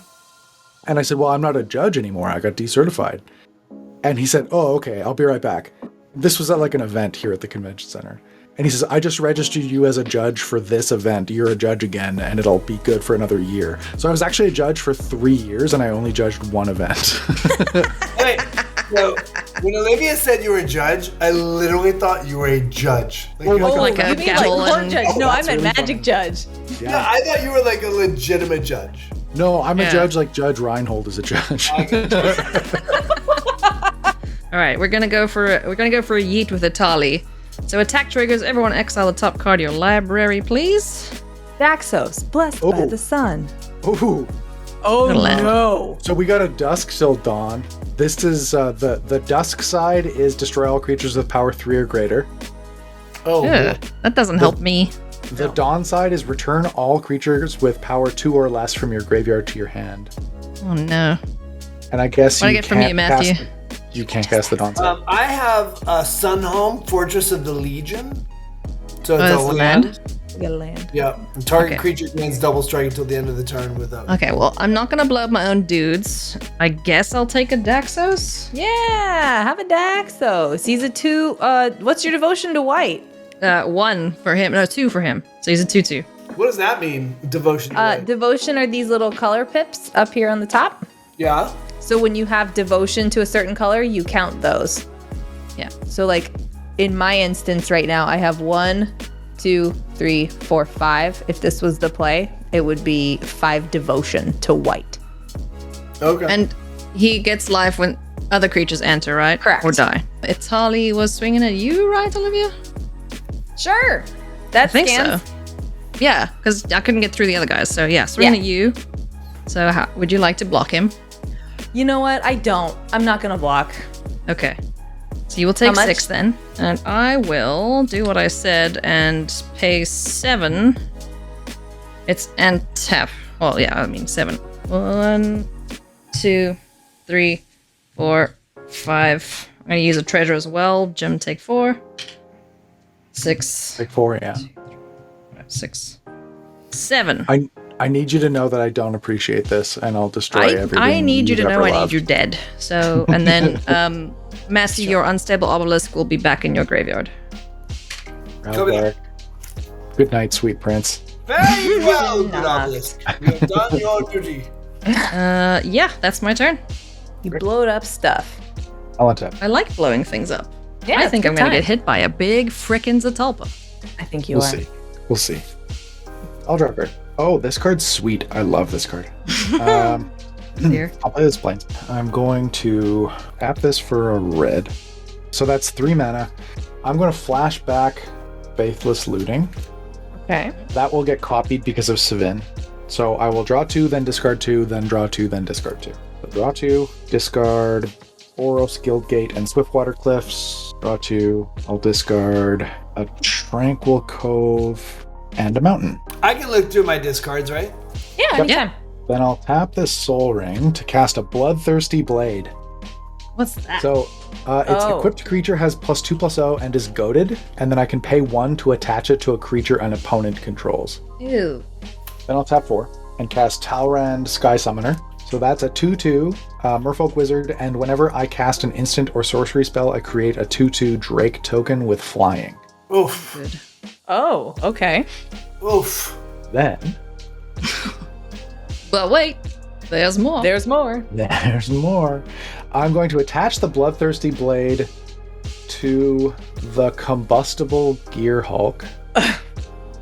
And I said, well, I'm not a judge anymore. I got decertified. And he said, oh, okay, I'll be right back. This was at an event here at the convention center. And And he says, I just registered you as a judge for this event. You're a judge again, and it'll be good for another year. So I was actually a judge for 3 years, and I only judged one event. Wait, so when Olivia said you were a judge, I literally thought you were a judge. Like a you mean gavel like court and- judge? No, I'm a really magic funny. judge. Yeah, I thought you were like a legitimate judge. No, I'm a Yeah. judge like Judge Reinhold is a judge. All right, we're gonna go for a yeet with a tali. So attack triggers. Everyone exile the top card of your library, please. Daxos, blessed by Oh. the sun. Ooh. Oh Land. no. So we got a dusk till dawn. This is the dusk side is destroy all creatures with power 3 or greater. Oh, Ugh, that doesn't help me. The dawn side is return all creatures with power 2 or less from your graveyard to your hand. Oh no. And I guess What do I you get from you, can't Matthew? you can't cast the dawn side. I have Sunhome, Fortress of the Legion. So it's Oh, a that's the land? We got a land. Yeah. And target Okay. creature gains double strike until the end of the turn without. Okay, well, I'm not gonna blow up my own dudes. I guess I'll take a Daxos. Yeah, have a Daxos. He's a 2. What's your devotion to white? 1 for him. No, 2 for him. So he's a 2/2. What does that mean? Devotion. to light? Devotion are these little color pips up here on the top. Yeah. So when you have devotion to a certain color, you count those. Yeah. So like in my instance right now, I have 1, 2, 3, 4, 5. If this was the play, it would be 5 devotion to white. Okay. And he gets life when other creatures enter, right? Correct. Or die. Itali was swinging at you, right, Olivia? Sure. That I think scans. so. Yeah, because I couldn't get through the other guys. So yeah, swinging Yeah. at you. So how, would you like to block him? You know what? I don't. I'm not gonna block. Okay. So you will take How much? 6 then. And I will do what I said and pay 7. It's and tap. Well, yeah, I mean 7. 1, 2, 3, 4, 5. I'm gonna use a treasure as well. Jim, take 4. 6. Like 4, yeah. 6. 7. I need you to know that I don't appreciate this, and I'll destroy everything. I need you to you've know ever I need loved. you dead. So, and then, Matthew, your unstable obelisk will be back in your graveyard. Coming up. Good night, sweet prince. Very well, good obelisk. You have done your duty. Yeah, that's my turn. You blowed up stuff. I'll untap. I like blowing things up. Yeah, I it's think good I'm gonna time. get hit by a big frickin' Zatalpa. I think you We'll are. see. We'll see. I'll draw a card. Oh, this card's sweet. I love this card. Here. I'll play this plains. I'm going to tap this for a red. So that's 3 mana. I'm going to flash back Faithless Looting. Okay. That will get copied because of Sevinne. So I will draw 2, then discard 2, then draw 2, then discard 2. So draw 2, discard Oros, Guildgate, and Swiftwater Cliffs. Draw 2. I'll discard a Tranquil Cove and a Mountain. I can look through my discards, right? Yeah, anytime. Then I'll tap this Soul Ring to cast a Bloodthirsty Blade. What's that? So its Oh. equipped creature has +2/+0 and is goaded, and then I can pay 1 to attach it to a creature an opponent controls. Ew. Then I'll tap 4 and cast Talrand Sky Summoner. So that's a 2/2 Merfolk Wizard, and whenever I cast an instant or sorcery spell, I create a 2/2 Drake token with flying. Oof. Good. Oh, okay. Oof. Then But wait, there's more. There's more. there's more. I'm going to attach the Bloodthirsty Blade to the Combustible Gear Hulk.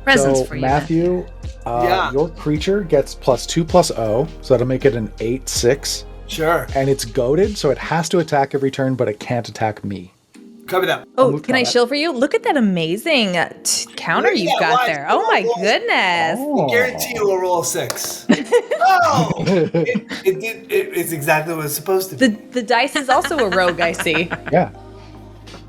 Presents so for you. Matthew, Yeah. your creature gets +2/+0, so that'll make it an 8/6, Sure. and it's goaded, so it has to attack every turn, but it can't attack me. Coming up. Oh, move can I combat. shield for you? Look at that amazing counter Look at you've that got line. there. Oh my Roll. goodness. Oh. Guarantee you will roll a 6. Oh! It's exactly what it's supposed to be. The dice is also a rogue, I see. Yeah.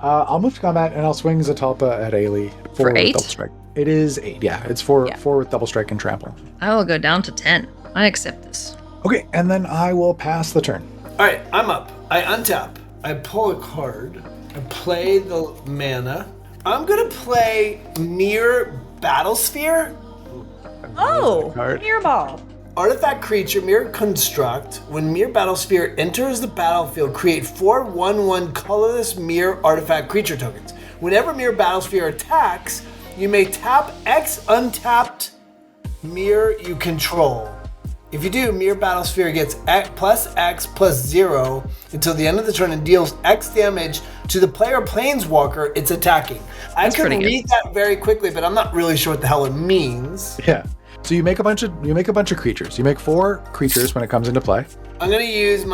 I'll move to combat, and I'll swing Zatalpa at Eilidh For 8? double strike. It is 8, yeah. It's 4 Yeah. with double strike and trample. I will go down to 10. I accept this. Okay, and then I will pass the turn. All right, I'm up. I untap. I pull a card. I play the mana. I'm gonna play Mirror Battlesphere. Oh, card. mirror ball. Artifact creature, Mirror Construct. When Mirror Battlesphere enters the battlefield, create 4/1/1 colorless Mirror Artifact creature tokens. Whenever Mirror Battlesphere attacks, you may tap X untapped mirror you control. If you do, Mirror Battlesphere gets X plus 0 until the end of the turn and deals X damage to the player planeswalker it's attacking. I could read that very quickly, but I'm not really sure what the hell it means. Yeah. So you make a bunch of creatures. You make 4 creatures when it comes into play. I'm gonna use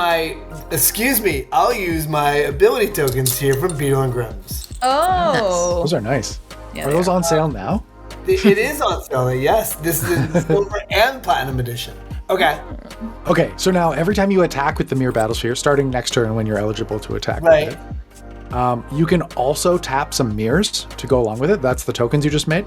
I'll use my ability tokens here from Beetle and Grimm's. Oh. Those are nice. Yeah, Are those on sale now? It is on sale, yes. This is in Silver and Platinum Edition. Okay. Okay, so now every time you attack with the Mirror Battlesphere, starting next turn when you're eligible to attack Right. with it, you can also tap some mirrors to go along with it. That's the tokens you just made.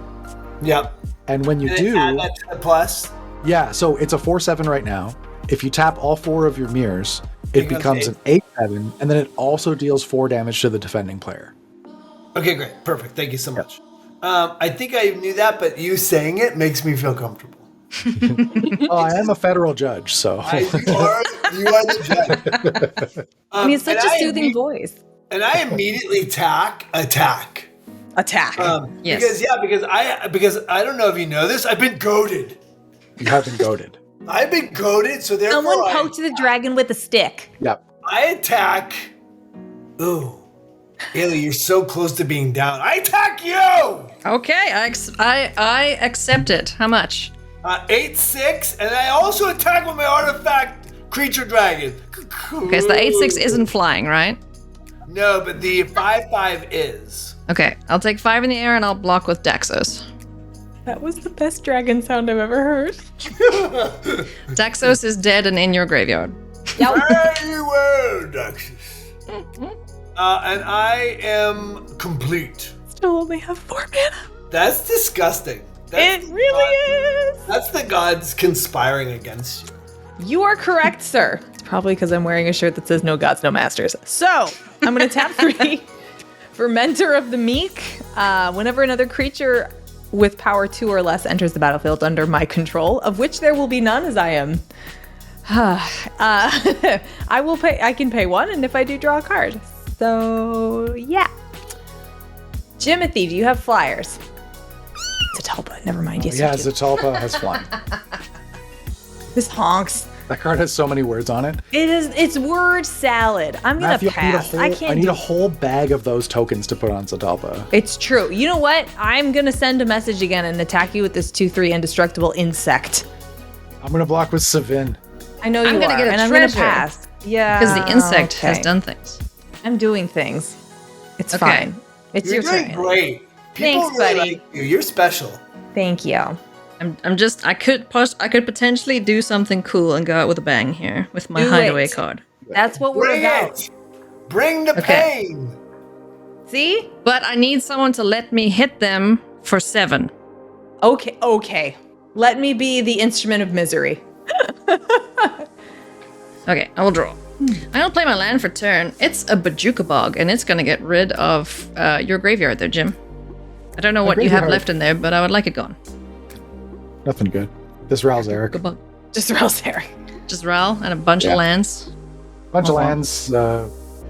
Yep. And when you And do, add that to the plus. yeah, so it's a 4/7 right now. If you tap all 4 of your mirrors, it becomes an 8/7, and then it also deals 4 damage to the defending player. Okay, great. Perfect. Thank you so much. I think I knew that, but you saying it makes me feel comfortable. Oh, I am a federal judge, so. You are the judge. He has such a soothing voice. And I immediately attack. Attack. Yes. Because I don't know if you know this, I've been goaded. You have been goaded. I've been goaded, so therefore Someone poked the dragon with a stick. Yep. I attack. Ooh. Eilidh, you're so close to being down. I attack you! Okay, I accept it. How much? 8/6, and I also attack with my artifact creature dragon. Okay, so the 8/6 isn't flying, right? No, but the 5/5 is. Okay, I'll take 5 in the air and I'll block with Daxos. That was the best dragon sound I've ever heard. Daxos is dead and in your graveyard. Very well, Daxus. And I am complete. Still only have 4 mana. That's disgusting. It really is. That's the gods conspiring against you. You are correct, sir. It's probably because I'm wearing a shirt that says no gods, no masters. So I'm going to tap 3 for Mentor of the Meek. Whenever another creature with power 2 or less enters the battlefield under my control, of which there will be none as I am. I can pay 1, and if I do, draw a card. So yeah. Jimothy, do you have flyers? Zatalpa, never mind. Yes, Yeah, you do. Zatalpa has flying. This honks. That card has so many words on it. It's word salad. I'm gonna Matthew, pass. I I need a whole bag of those tokens to put on Zatalpa. It's true. You know what? I'm gonna send a message again and attack you with this 2/3 indestructible insect. I'm gonna block with Sevinne. I know I'm you gonna are, get a and I'm gonna treasure. pass. Yeah, Because the insect has okay. done things. I'm doing things. It's Okay. fine. It's You're your doing turn. great. People Thanks, really buddy. like you. You're special. Thank you. I could potentially do something cool and go out with a bang here with my Do hideaway it. card. That's what we're Bring about. it. Bring the Okay. pain. See? But I need someone to let me hit them for 7. Okay. Let me be the instrument of misery. Okay, I will draw. I don't play my land for turn. It's a Bajuka Bog, and it's gonna get rid of your graveyard there, Jim. I don't know what you have graveyard. left in there, but I would like it gone. Nothing good. This Ral's Eric. Good bug. Just Rosary. Just Ral and a bunch of lands. Bunch of lands.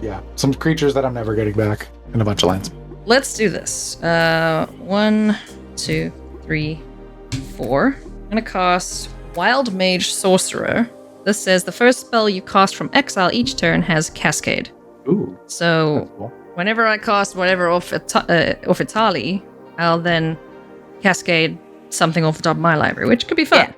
Yeah, some creatures that I'm never getting back, and a bunch of lands. Let's do this. 1, 2, 3, 4. I'm gonna cast Wild Mage Sorcerer. This says the first spell you cast from exile each turn has Cascade. Ooh, So that's cool. whenever I cast whatever off Itali, I'll then cascade something off the top of my library, which could be fun.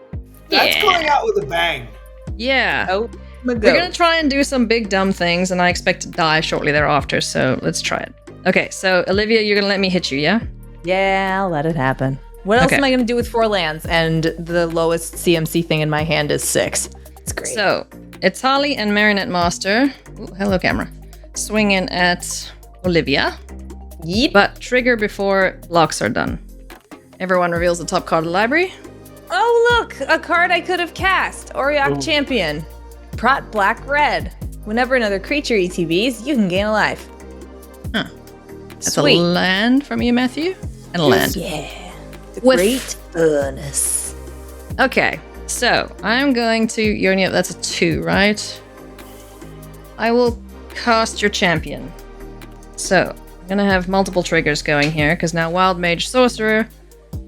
That's going out with a bang. Yeah. Oh, my We're gonna try and do some big dumb things, and I expect to die shortly thereafter, so let's try it. Okay, so Olivia, you're gonna let me hit you, yeah? Yeah, I'll let it happen. What else Okay. am I gonna do with 4 lands? And the lowest CMC thing in my hand is 6. It's great. So, Itali and Marionette Master, ooh, hello camera, swing in at Olivia, but trigger before blocks are done. Everyone reveals the top card of the library. Oh, look! A card I could have cast. Auriok Champion. Prot Black Red. Whenever another creature ETBs, you can gain a life. Huh. That's Sweet. a land from you, Matthew. And a land. Yeah. The With- Great Furnace. Okay, so I'm going to Yoniel. That's a 2, right? I will cast your champion. So I'm gonna have multiple triggers going here, because now Wild Mage Sorcerer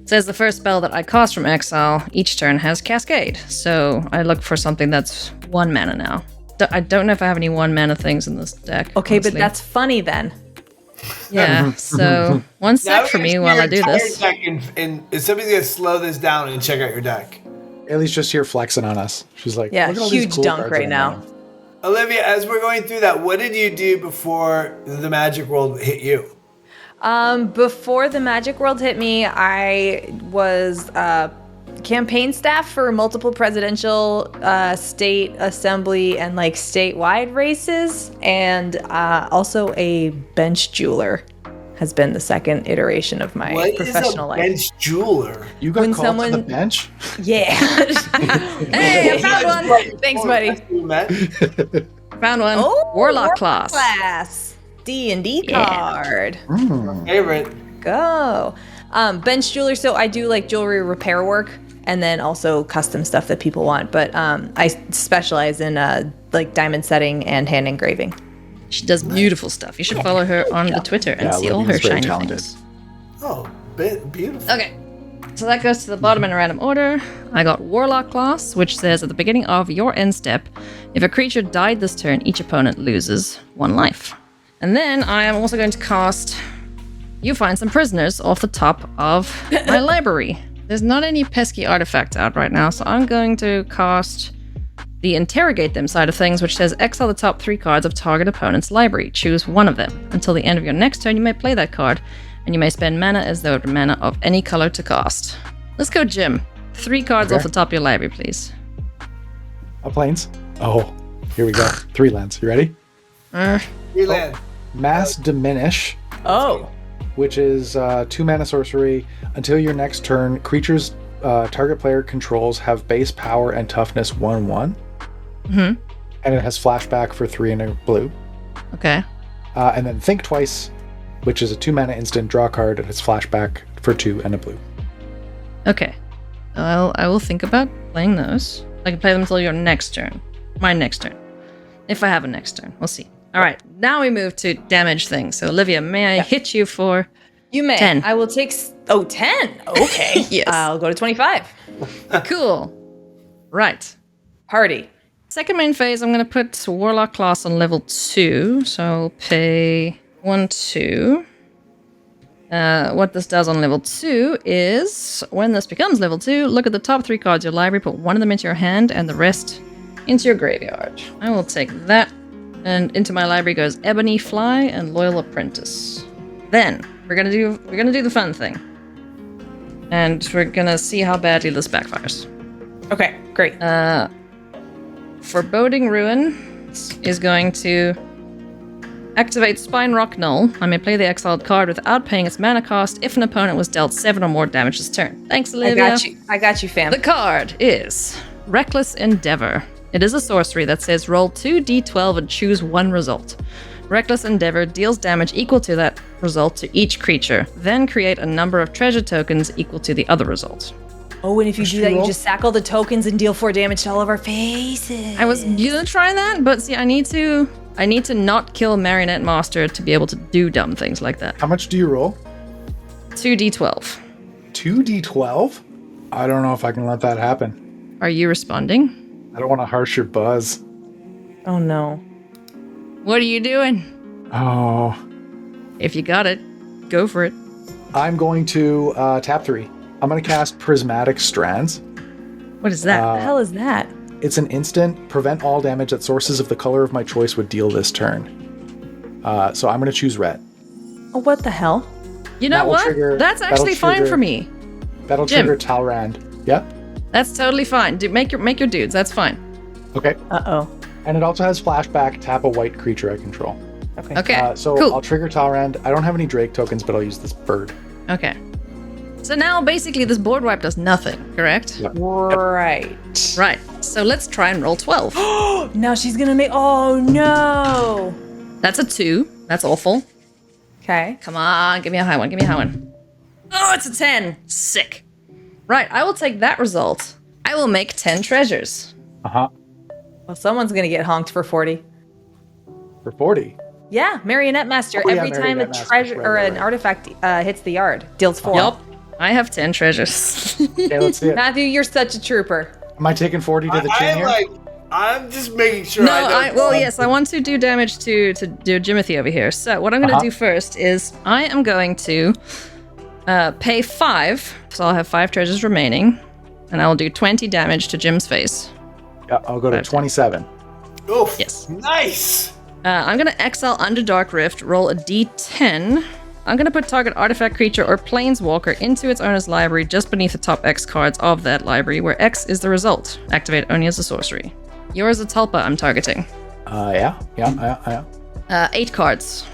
says the first spell that I cast from exile each turn has Cascade. So I look for something that's 1 mana now. I don't know if I have any 1 mana things in this deck. Okay, honestly. but that's funny then. Yeah, so 1 sec for me while I do this. And somebody's gonna slow this down and check out your deck. Ailidh's just here flexing on us. She's like, Yeah, look at all these huge cool dunk cards right I'm now. running. Olivia, as we're going through that, what did you do before the magic world hit you? Before the Magic World hit me, I was campaign staff for multiple presidential, state assembly, and like statewide races, and also a bench jeweler has been the second iteration of my professional life. What is a bench jeweler? You got When called to the someone- bench? Yeah. Hey, I found one! Thanks, buddy. Found one. Oh, Warlock class. D&D Yeah. card. Favorite. Go. Bench jeweler, so I do like jewelry repair work and then also custom stuff that people want. But I specialize in like diamond setting and hand engraving. She does beautiful stuff. You should follow her on the Twitter and see all her Olivia's very shiny talented. things. Oh, beautiful. Okay, so that goes to the bottom in a random order. I got Warlock class, which says at the beginning of your end step, if a creature died this turn, each opponent loses 1 life. And then I am also going to cast You Find Some Prisoners off the top of my library. There's not any pesky artifacts out right now, so I'm going to cast the Interrogate Them side of things, which says exile the top 3 cards of target opponent's library. Choose one of them. Until the end of your next turn, you may play that card, and you may spend mana as though it were mana of any color to cast. Let's go, Jim. 3 cards Okay. off the top of your library, please. Planes? Oh, here we go. 3 lands. You ready? You land. Mass Diminish, Oh. which is 2 mana sorcery. Until your next turn, creatures target player controls have base power and toughness 1/1. Mm-hmm. And it has flashback for 3 and a blue. Okay. And then Think Twice, which is a 2 mana instant draw card, and it's flashback for 2 and a blue. Okay. I will think about playing those. I can play them until your next turn. My next turn. If I have a next turn. We'll see. All right. Now we move to damage things. So, Olivia, may I hit you for... You may. 10. I will take... 10? Okay. Yes. I'll go to 25. Cool. Right. Party. Second main phase, I'm going to put Warlock class on level 2. So I'll pay 1, 2. What this does on level 2 is, when this becomes level 2, look at the top 3 cards of your library, put one of them into your hand, and the rest into your graveyard. I will take that, and into my library goes Ebony Fly and Loyal Apprentice. Then we're gonna do the fun thing, and we're gonna see how badly this backfires. Okay, great. Foreboding Ruin is going to activate Spine Rock Null. I may play the exiled card without paying its mana cost if an opponent was dealt 7 or more damage this turn. Thanks, Olivia. I got you, fam. The card is Reckless Endeavor. It is a sorcery that says roll 2d12 and choose 1 result. Reckless Endeavor deals damage equal to that result to each creature. Then create a number of treasure tokens equal to the other result. Oh, and if you do that, you just sack all the tokens and deal 4 damage to all of our faces. I was gonna try that, but see, I need to not kill Marionette Master to be able to do dumb things like that. How much do you roll? 2d12. 2d12? I don't know if I can let that happen. Are you responding? I don't want to harsh your buzz. Oh, no. What are you doing? Oh. If you got it, go for it. I'm going to tap 3. I'm going to cast Prismatic Strands. What is that? What the hell is that? It's an instant, prevent all damage that sources of the color of my choice would deal this turn. So I'm going to choose red. Oh, what the hell? You know that will what? trigger- That's that'll actually fine trigger- for me. That'll Jim. trigger Talrand. Yep. That's totally fine. Make your dudes. That's fine. Okay. Uh-oh. And it also has flashback, tap a white creature I control. Okay. Okay. So cool. I'll trigger Talrand. I don't have any Drake tokens, but I'll use this bird. Okay. So now basically this board wipe does nothing, correct? Yep. Right. Right. So let's try and roll 12. Now she's gonna make... Oh, no. That's a 2. That's awful. Okay. Come on, give me a high one. Give me a high one. Oh, it's a 10. Sick. Right, I will take that result. I will make 10 treasures. Uh-huh. Well, someone's gonna get honked for 40. For 40. Yeah, Marionette Master. Oh, yeah, Every time a Marionette Master. treasure or Right. an artifact hits the yard, deals 4. Yup. I have 10 treasures. Okay, let's see it. Matthew, you're such a trooper. Am I taking 40 to the chin here? I'm just making sure. No, I know. well, yes, I want to do damage to Jimothy over here. So what I'm going to do first is I am going to pay 5, so I'll have 5 treasures remaining, and I will do 20 damage to Jim's face. Yeah, I'll go to 27. Oof. Yes. Nice. I'm going to exile Underdark Rift, roll a d10. I'm going to put target artifact, creature, or planeswalker into its owner's library just beneath the top X cards of that library, where X is the result. Activate only as a sorcery. Yours a Tulpa I'm targeting. Yeah. 8 cards.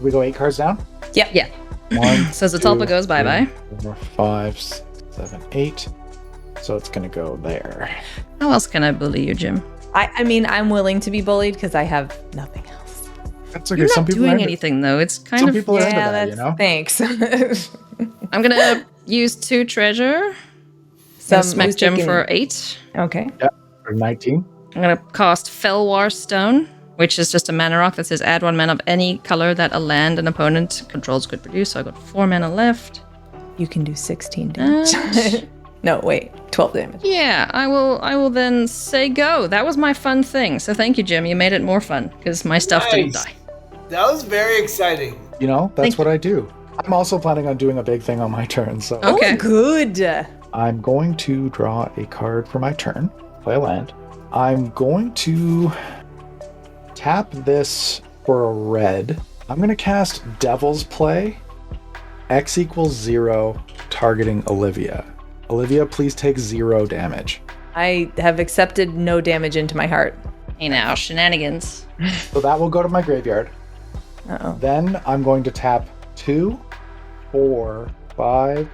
We go 8 cards down? Yep. Yeah. 1, So Zatalpa goes bye-bye. 4, 5, 6, 7, 8. So it's going to go there. How else can I bully you, Jim? I mean, I'm willing to be bullied because I have nothing else. That's okay. You're Some not people doing are anything, though. It's kind Some of... people are into Yeah, that, that's you know? thanks. I'm going to use 2 treasure. Some Smack Jim taking- for 8. Okay. Yeah, for 19. I'm going to cast Felwar Stone, which is just a mana rock that says add 1 mana of any color that a land an opponent controls could produce. So I've got 4 mana left. You can do 16 damage. No, wait. 12 damage. Yeah, I will then say go. That was my fun thing. So thank you, Jim. You made it more fun because my stuff didn't Nice. die. That was very exciting. You know, that's Thank what I do. I'm also planning on doing a big thing on my turn, so Okay. Oh, good. I'm going to draw a card for my turn, play a land. I'm going to tap this for a red. I'm going to cast Devil's Play, X equals 0, targeting Olivia. Olivia, please take 0 damage. I have accepted no damage into my heart. Hey now, shenanigans. So that will go to my graveyard. Uh-oh. Then I'm going to tap 2, 4, 5,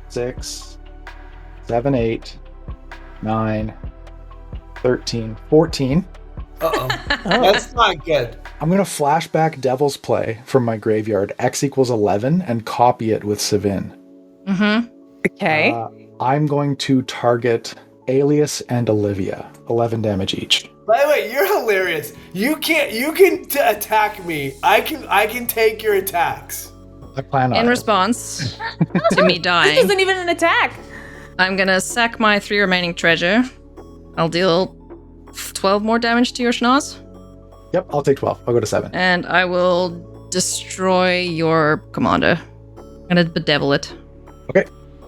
6, 7, 8, 9, 13, 14. Uh-oh. That's not good. I'm going to flashback Devil's Play from my graveyard, X equals 11, and copy it with Sevinne. Mm-hmm. Okay. I'm going to target Alias and Olivia, 11 damage each. By the way, you're hilarious. You can attack me. I can take your attacks. I plan on In it. response to me This dying, isn't even an attack. I'm gonna sack my 3 remaining treasure. I'll deal 12 more damage to your schnoz, Yep, I'll take 12. I'll go to 7. and I will destroy your commander. I'm gonna bedevil it. Okay.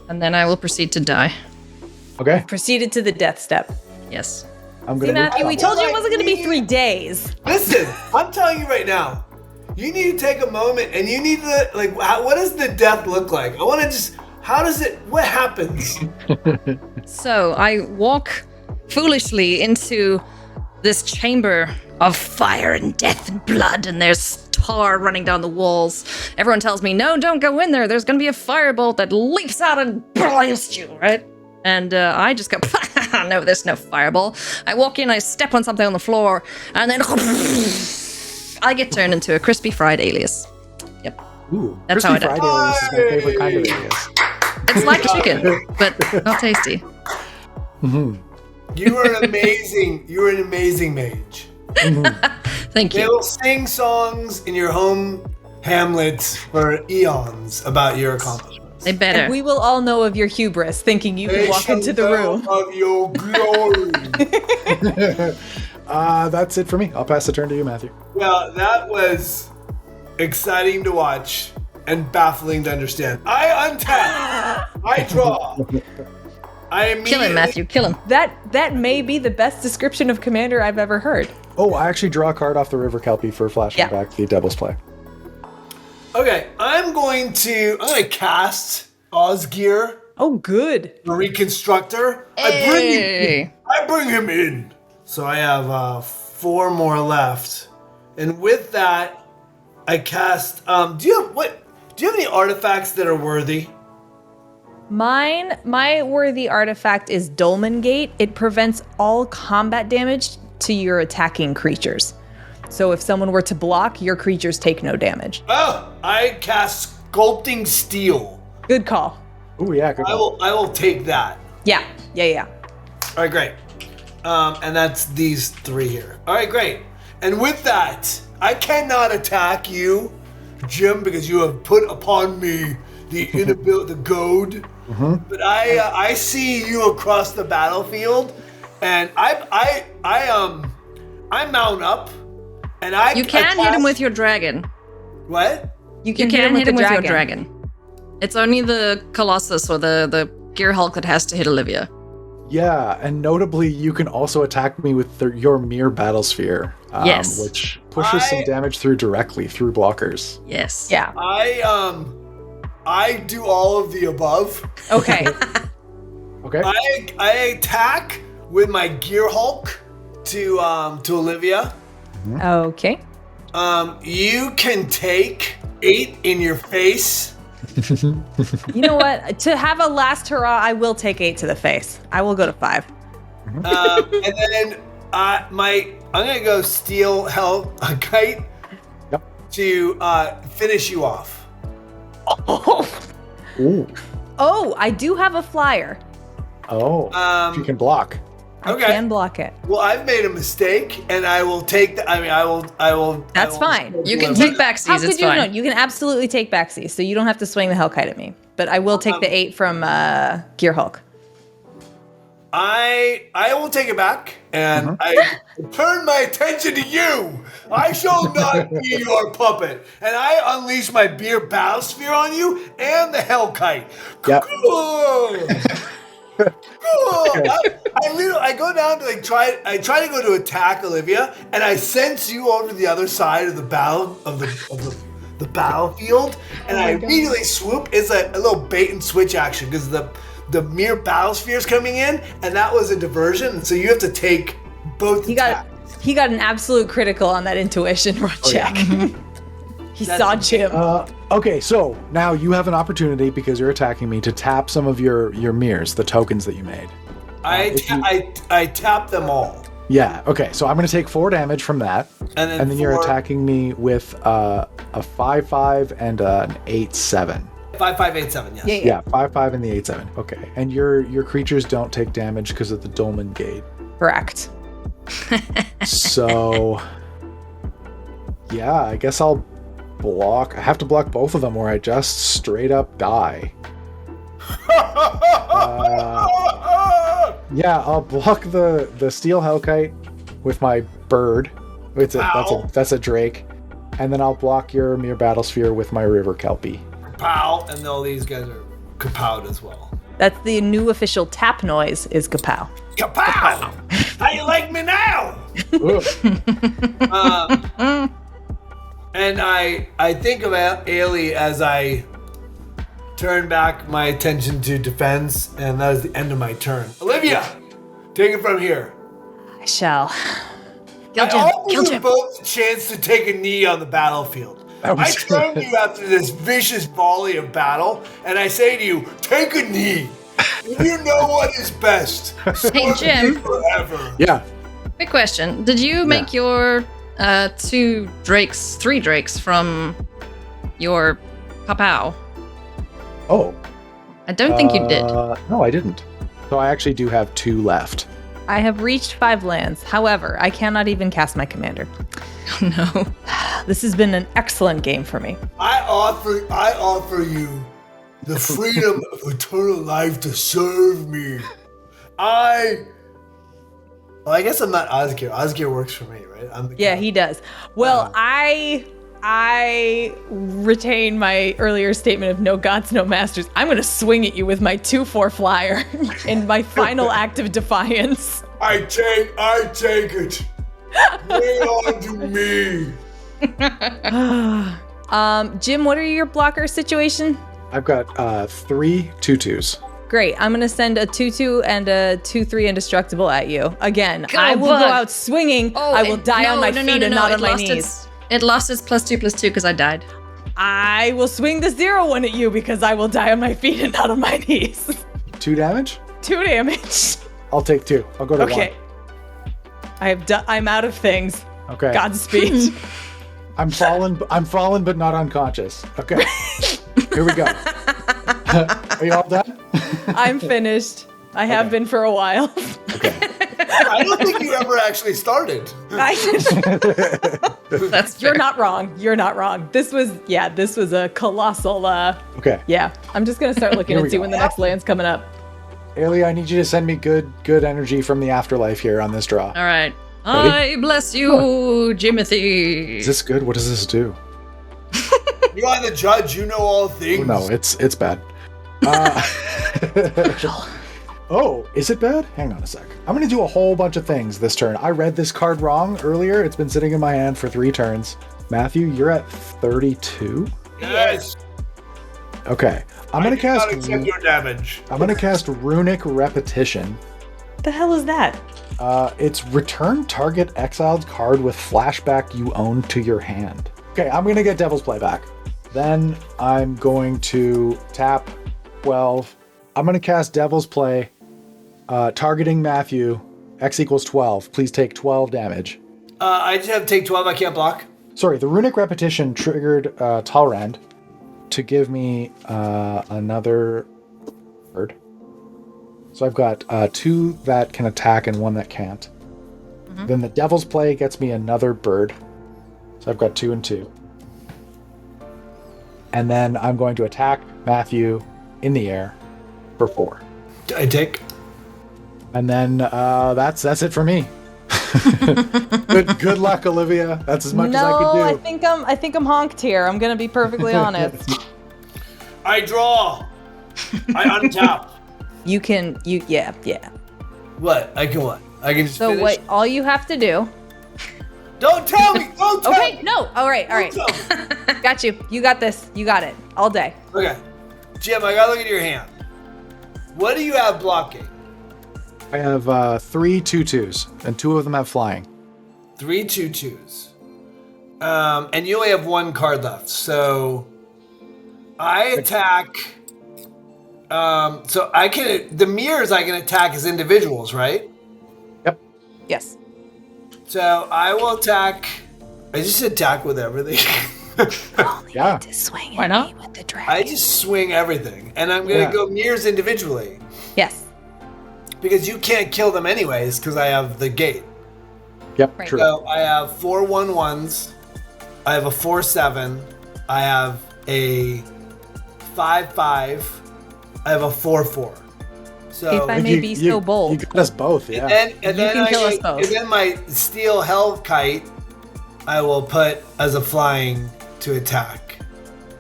And then I will proceed to die. Okay. Proceeded to the death step. Yes. I'm See, going to Matthew, we told you it wasn't going to be 3 days. Listen, I'm telling you right now. You need to take a moment and you need to what does the death look like? I want to just. How does it? What happens? So I walk foolishly into this chamber of fire and death and blood, and there's tar running down the walls. Everyone tells me, no, don't go in there. There's going to be a firebolt that leaps out and blasts you, right? And I just go, no, there's no fireball. I walk in, I step on something on the floor, and then I get turned into a crispy fried alias. Yep. Ooh, That's crispy how I fried die. alias is my favorite kind of alias. It's like chicken, but not tasty. You are amazing. You are an amazing mage. Thank They you. will sing songs in your home hamlets for eons about your accomplishments. They better. And we will all know of your hubris, thinking you can They walk shall into the know room. of your glory. That's it for me. I'll pass the turn to you, Matthew. Well, that was exciting to watch and baffling to understand. I untap. I draw. I immediately Kill him, Matthew. Kill him. That may be the best description of Commander I've ever heard. Oh, I actually draw a card off the River Kelpie for flashing Yeah. back the Devil's Play. Okay, I'm going to cast Osgir, Oh, good. the Reconstructor. Hey. I bring him in. So I have 4 more left, and with that, I cast. Do you have any artifacts that are worthy? My worthy artifact is Dolmen Gate. It prevents all combat damage to your attacking creatures. So if someone were to block, your creatures take no damage. Oh, I cast Sculpting Steel. Good call. Oh yeah, good. I will take that. Yeah. All right, great. And that's these 3 here. All right, great. And with that, I cannot attack you, Jim, because you have put upon me the inability, the goad. But I see you across the battlefield, and I mount up, and You can hit him with your dragon. What? You You can hit him with your dragon. It's only the Colossus or the Gear Hulk that has to hit Olivia. Yeah, and notably, you can also attack me with your mere battle sphere. Yes. Which pushes some damage through directly through blockers. Yes. Yeah. I do all of the above. Okay. Okay. I attack with my Gear Hulk to Olivia. Okay. You can take 8 in your face. You know what? To have a last hurrah, I will take 8 to the face. I will go to 5. And then I'm gonna go steal a kite to finish you off. Ooh. Oh, I do have a flyer. Oh. You can block. Okay. I can block it. Well, I've made a mistake, and I will take the. I will. That's fine. You can take backsies, How it's could you fine. know? You can absolutely take backsies, so you don't have to swing the Hellkite at me. But I will take the 8 from Gear Hulk. I will take it back, and I turn my attention to you. I shall not be your puppet, and I unleash my beer battlesphere on you and the Hellkite. Yep. Cool. I go down to try to go to attack Olivia, and I sense you over to the other side of the the battlefield, and I immediately swoop. It's a little bait and switch action because the mere battlesphere is coming in, and that was a diversion. So you have to take both. He got an absolute critical on that intuition check. He saw Jim. Okay, so now you have an opportunity because you're attacking me to tap some of your mirrors, the tokens that you made. I tap them all. Yeah. Okay. So I'm going to take 4 damage from that, And then you're 4 attacking me with a 5/5 and an 8/7. 5/5/8/7. Yes. Yeah. Yeah, 5/5 and the 8/7. Okay. And your creatures don't take damage because of the Dolmen Gate. Correct. So yeah, I guess I'll block. I have to block both of them, or I just straight up die. Yeah, I'll block the steel Hellkite with my bird. That's a drake, and then I'll block your mere battlesphere with my river kelpie. Kapow, and all these guys are kapowed as well. That's the new official tap noise is kapow. Kapow! How you like me now? And I think about Eilidh as I turn back my attention to defense, and that is the end of my turn. Olivia, take it from here. I shall. Kill Jim. I offer Kill you Jim. both the chance to take a knee on the battlefield. I turn you after this vicious volley of battle, and I say to you, take a knee. You know what is best. Hey, Jim. Forever. Yeah. Quick question. Did you make your 3 drakes from your Papao? Oh. I don't think you did. No, I didn't. So I actually do have 2 left. I have reached 5 lands. However, I cannot even cast my commander. No. This has been an excellent game for me. I offer you the freedom of eternal life to serve me. I guess I'm not Osgir. Osgir works for me, right? I'm the Yeah, guy. he does. Well, I retain my earlier statement of no gods, no masters. I'm going to swing at you with my 2/4 flyer in my final act of defiance. I take it. Bring on to me. Jim, what are your blocker situation? I've got 3 2/2s. Great. I'm going to send a 2/2 and a 2/3 indestructible at you. Again, Go, I will bug. go out swinging. I will die on my feet and not on my lost knees. It lost its +2/+2 because I died. I will swing the 0-1 at you because I will die on my feet and not on my knees. 2 damage? 2 damage. I'll take 2. I'll go to 1. Okay. I'm out of things. Okay. Godspeed. I'm fallen but not unconscious. Okay. Here we go. Are you all done? I'm finished. I have been for a while. Okay. I don't think you ever actually started. That's You're fair. not wrong. You're not wrong. This was a colossal. Okay. Yeah, I'm just gonna start looking Here and we see go. when the next land's coming up. Eilidh, I need you to send me good energy from the afterlife here on this draw. All right. Ready? I bless you, Jimothy. Is this good? What does this do? You are the judge. You know all things. Oh, no, it's bad. Oh, is it bad? Hang on a sec. I'm going to do a whole bunch of things this turn. I read this card wrong earlier. It's been sitting in my hand for 3 turns. Matthew, you're at 32? Yes. Okay. I'm going to I cast... do not accept your damage. I'm going to cast Runic Repetition. What the hell is that? It's return target exiled card with flashback you own to your hand. Okay, I'm going to get Devil's Play back. Then I'm going to tap 12. I'm going to cast Devil's Play, targeting Matthew, X equals 12. Please take 12 damage. I just have to take 12. I can't block. Sorry, the Runic Repetition triggered Talrand to give me another bird. So I've got 2 that can attack and 1 that can't. Then the Devil's Play gets me another bird. So I've got 2 and 2. And then I'm going to attack Matthew in the air for 4. I take. And then that's it for me. Good luck, Olivia. That's as much as I could do. I think I'm honked here. I'm gonna be perfectly honest. I draw. I untap. Yeah. What? I can what? I can just So finish? what? All you have to do. Don't tell me. Don't tell Okay, me. no. All right. Don't tell me. Got you. You got this. You got it. All day. Okay. Jim, I gotta look at your hand. What do you have blocking? I have 3 2/2s, and 2 of them have flying. 3 2/2s. And you only have 1 card left. So I attack. So I can the mirrors I can attack as individuals, right? Yep. Yes. So I will attack. I just attack with everything. Yeah. To swing Why not? with the dragon. I just swing everything, and I'm gonna Yeah. go mirrors individually Yes. because you can't kill them anyways because I have the gate. Yep. Right. True. So I have 4 1/1s. I have a 4/7. I have a 5/5. I have a 4/4. So If I may be so bold. You got us both. Yeah. and then can kill us both. And then my steel hell kite, I will put as a flying to attack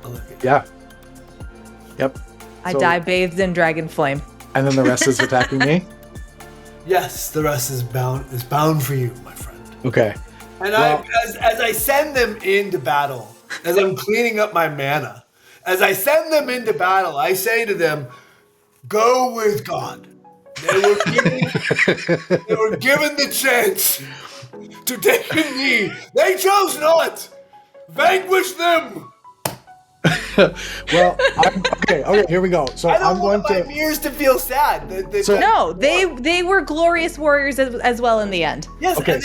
Olivia. Yeah. Yep. I So- die bathed in dragon flame. And then the rest is attacking me. Yes, the rest is bound for you, my friend. Okay. And Well- as I send them into battle, as I'm cleaning up my mana, as I send them into battle, I say to them, "Go with God." They were given the chance to take a knee. They chose not. Vanquish them. Well, okay, here we go. So I don't I'm going want my to. mirrors to feel sad. So- No, they were glorious warriors as well in the end. Yes, Okay, and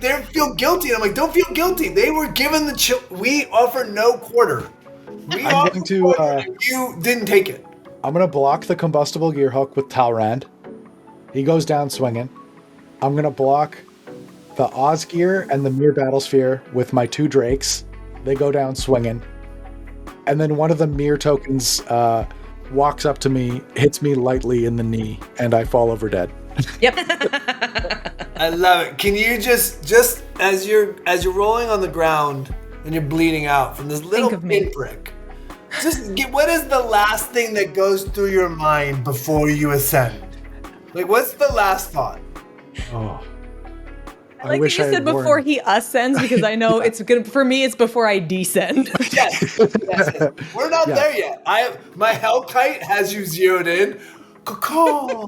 they feel guilty. And I'm like, don't feel guilty. They were given the we offer no quarter. We I'm offer going to, quarter, and you didn't take it. I'm going to block the combustible gear hook with Talrand. He goes down swinging. I'm going to block the Osgir and the Mere Battlesphere with my 2 drakes. They go down swinging. And then one of the Mere tokens walks up to me, hits me lightly in the knee, and I fall over dead. Yep. I love it. Can you just as you're rolling on the ground and you're bleeding out from this little of me. pinprick, just what is the last thing that goes through your mind before you ascend? Like, what's the last thought? Oh. I like that you said worn- before he ascends because I know it's good for me. It's before I descend. Yes. We're not Yeah. there yet. My hell kite has you zeroed in. Caw-caw.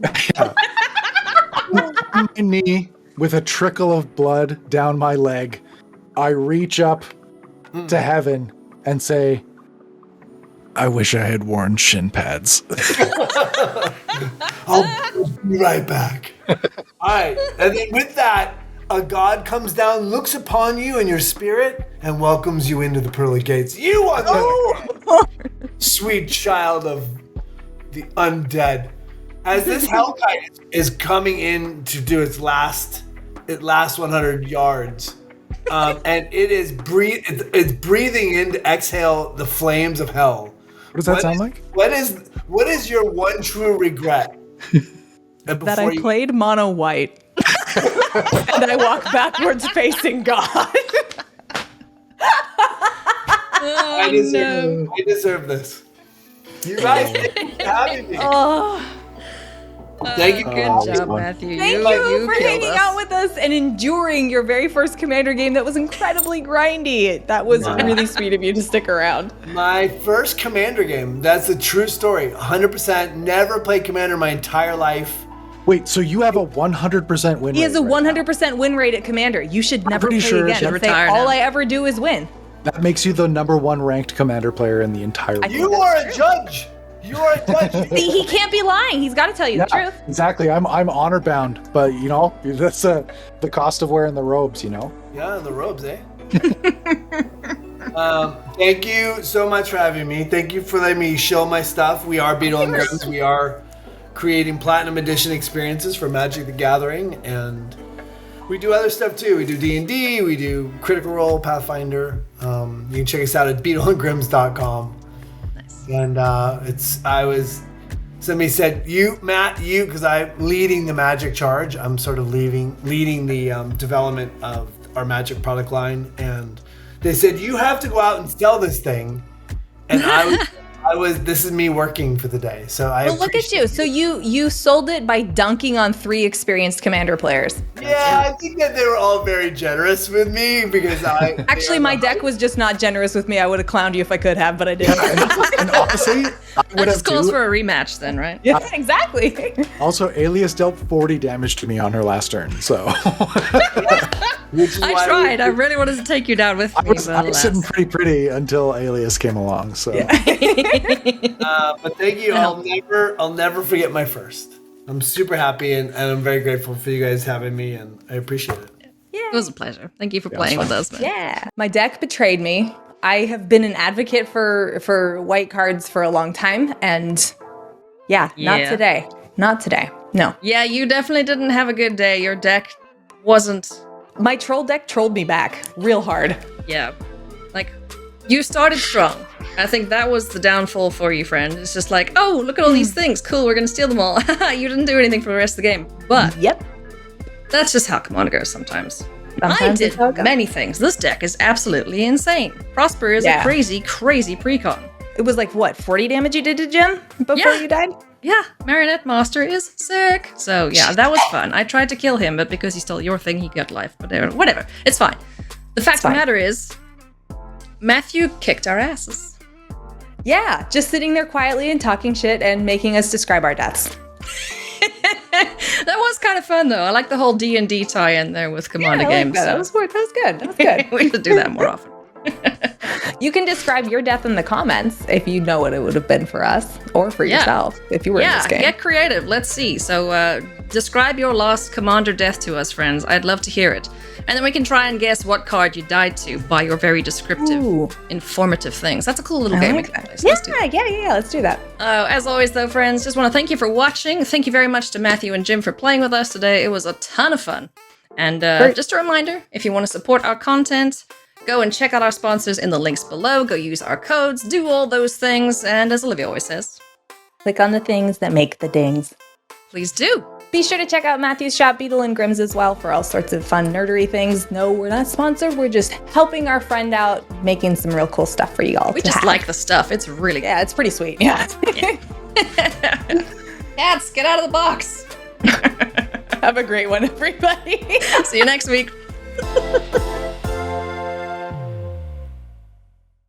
On my knee with a trickle of blood down my leg. I reach up to heaven and say, I wish I had worn shin pads. I'll be right back. All right. And then with that, a god comes down, looks upon you and your spirit, and welcomes you into the pearly gates. You are the sweet child of the undead. as this Hellkite is coming in to do its last 100 yards, and it's breathing in to exhale the flames of hell. What does that sound like? What is your one true regret? That I played mono white. And I walk backwards facing God. I deserve this. You guys, thank you for having me. Thank you. Good job, Matthew. Thank you for hanging out with us and enduring your very first Commander game that was incredibly grindy. That was really sweet of you to stick around. My first Commander game. That's a true story. 100%. Never played Commander my entire life. Wait, so you have a 100% win rate? He has a 100% win rate at Commander. You should never play again. Should retire all now. I ever do is win. That makes you the #1 ranked Commander player in the entire world. You are a judge. You are a judge. See, he can't be lying. He's got to tell you the truth. Exactly. I'm honor bound, but that's the cost of wearing the robes, Yeah, the robes, eh? Thank you so much for having me. Thank you for letting me show my stuff. We are Beetle and Grims. We are creating Platinum Edition experiences for Magic the Gathering, and we do other stuff too. We do D&D, we do Critical Role, Pathfinder. You can check us out at beetleandgrims.com. Nice. And somebody said, Matt, because I'm leading the Magic charge. I'm sort of leading the development of our Magic product line, and they said, you have to go out and sell this thing. And this is me working for the day. So look at you. So you sold it by dunking on 3 experienced Commander players. Yeah, I think that they were all very generous with me because Actually, my deck was just not generous with me. I would have clowned you if I could have, but I didn't. And honestly, That just calls for a rematch then, right? Yeah, exactly. Also, Alias dealt 40 damage to me on her last turn, so. I tried. I really wanted to take you down with me. I was sitting pretty until Alias came along, so. But thank you. I'll never forget my first. I'm super happy and I'm very grateful for you guys having me, and I appreciate it. It was a pleasure. Thank you for playing with us, man. Yeah. My deck betrayed me. I have been an advocate for white cards for a long time, and not today. Not today. No. Yeah, you definitely didn't have a good day. Your deck wasn't. My troll deck trolled me back real hard. Yeah. Like, you started strong. I think that was the downfall for you, friend. It's just like, oh, look at all these things. Cool, we're going to steal them all. You didn't do anything for the rest of the game. But that's just how Commander goes sometimes. I did many things. This deck is absolutely insane. Prosper is a crazy, crazy precon. It was like, what, 40 damage you did to Jim before you died? Yeah, Marionette Master is sick. So yeah, that was fun. I tried to kill him, but because he stole your thing, he got life. But whatever, it's fine. The fact of the matter is, Matthew kicked our asses. Yeah, just sitting there quietly and talking shit and making us describe our deaths. That was kind of fun, though. I like the whole D&D tie-in there with Commander games. That was good. That was good. We should do that more often. You can describe your death in the comments if you know what it would have been for us or for yourself if you were in this game. Yeah, get creative. Let's see. So describe your lost Commander death to us, friends. I'd love to hear it. And then we can try and guess what card you died to by your very descriptive, informative things. That's a cool little game. Like that. Yeah, let's do that. As always, though, friends, just want to thank you for watching. Thank you very much to Matthew and Jim for playing with us today. It was a ton of fun. And just a reminder, if you want to support our content, go and check out our sponsors in the links below. Go use our codes, do all those things. And as Olivia always says, click on the things that make the dings. Please do. Be sure to check out Matthew's shop, Beetle and Grims, as well for all sorts of fun nerdery things. No, we're not sponsored. We're just helping our friend out, making some real cool stuff for you all. We just like the stuff. It's really good. Yeah, it's pretty sweet. Yeah. Cats, get out of the box. Have a great one, everybody. See you next week.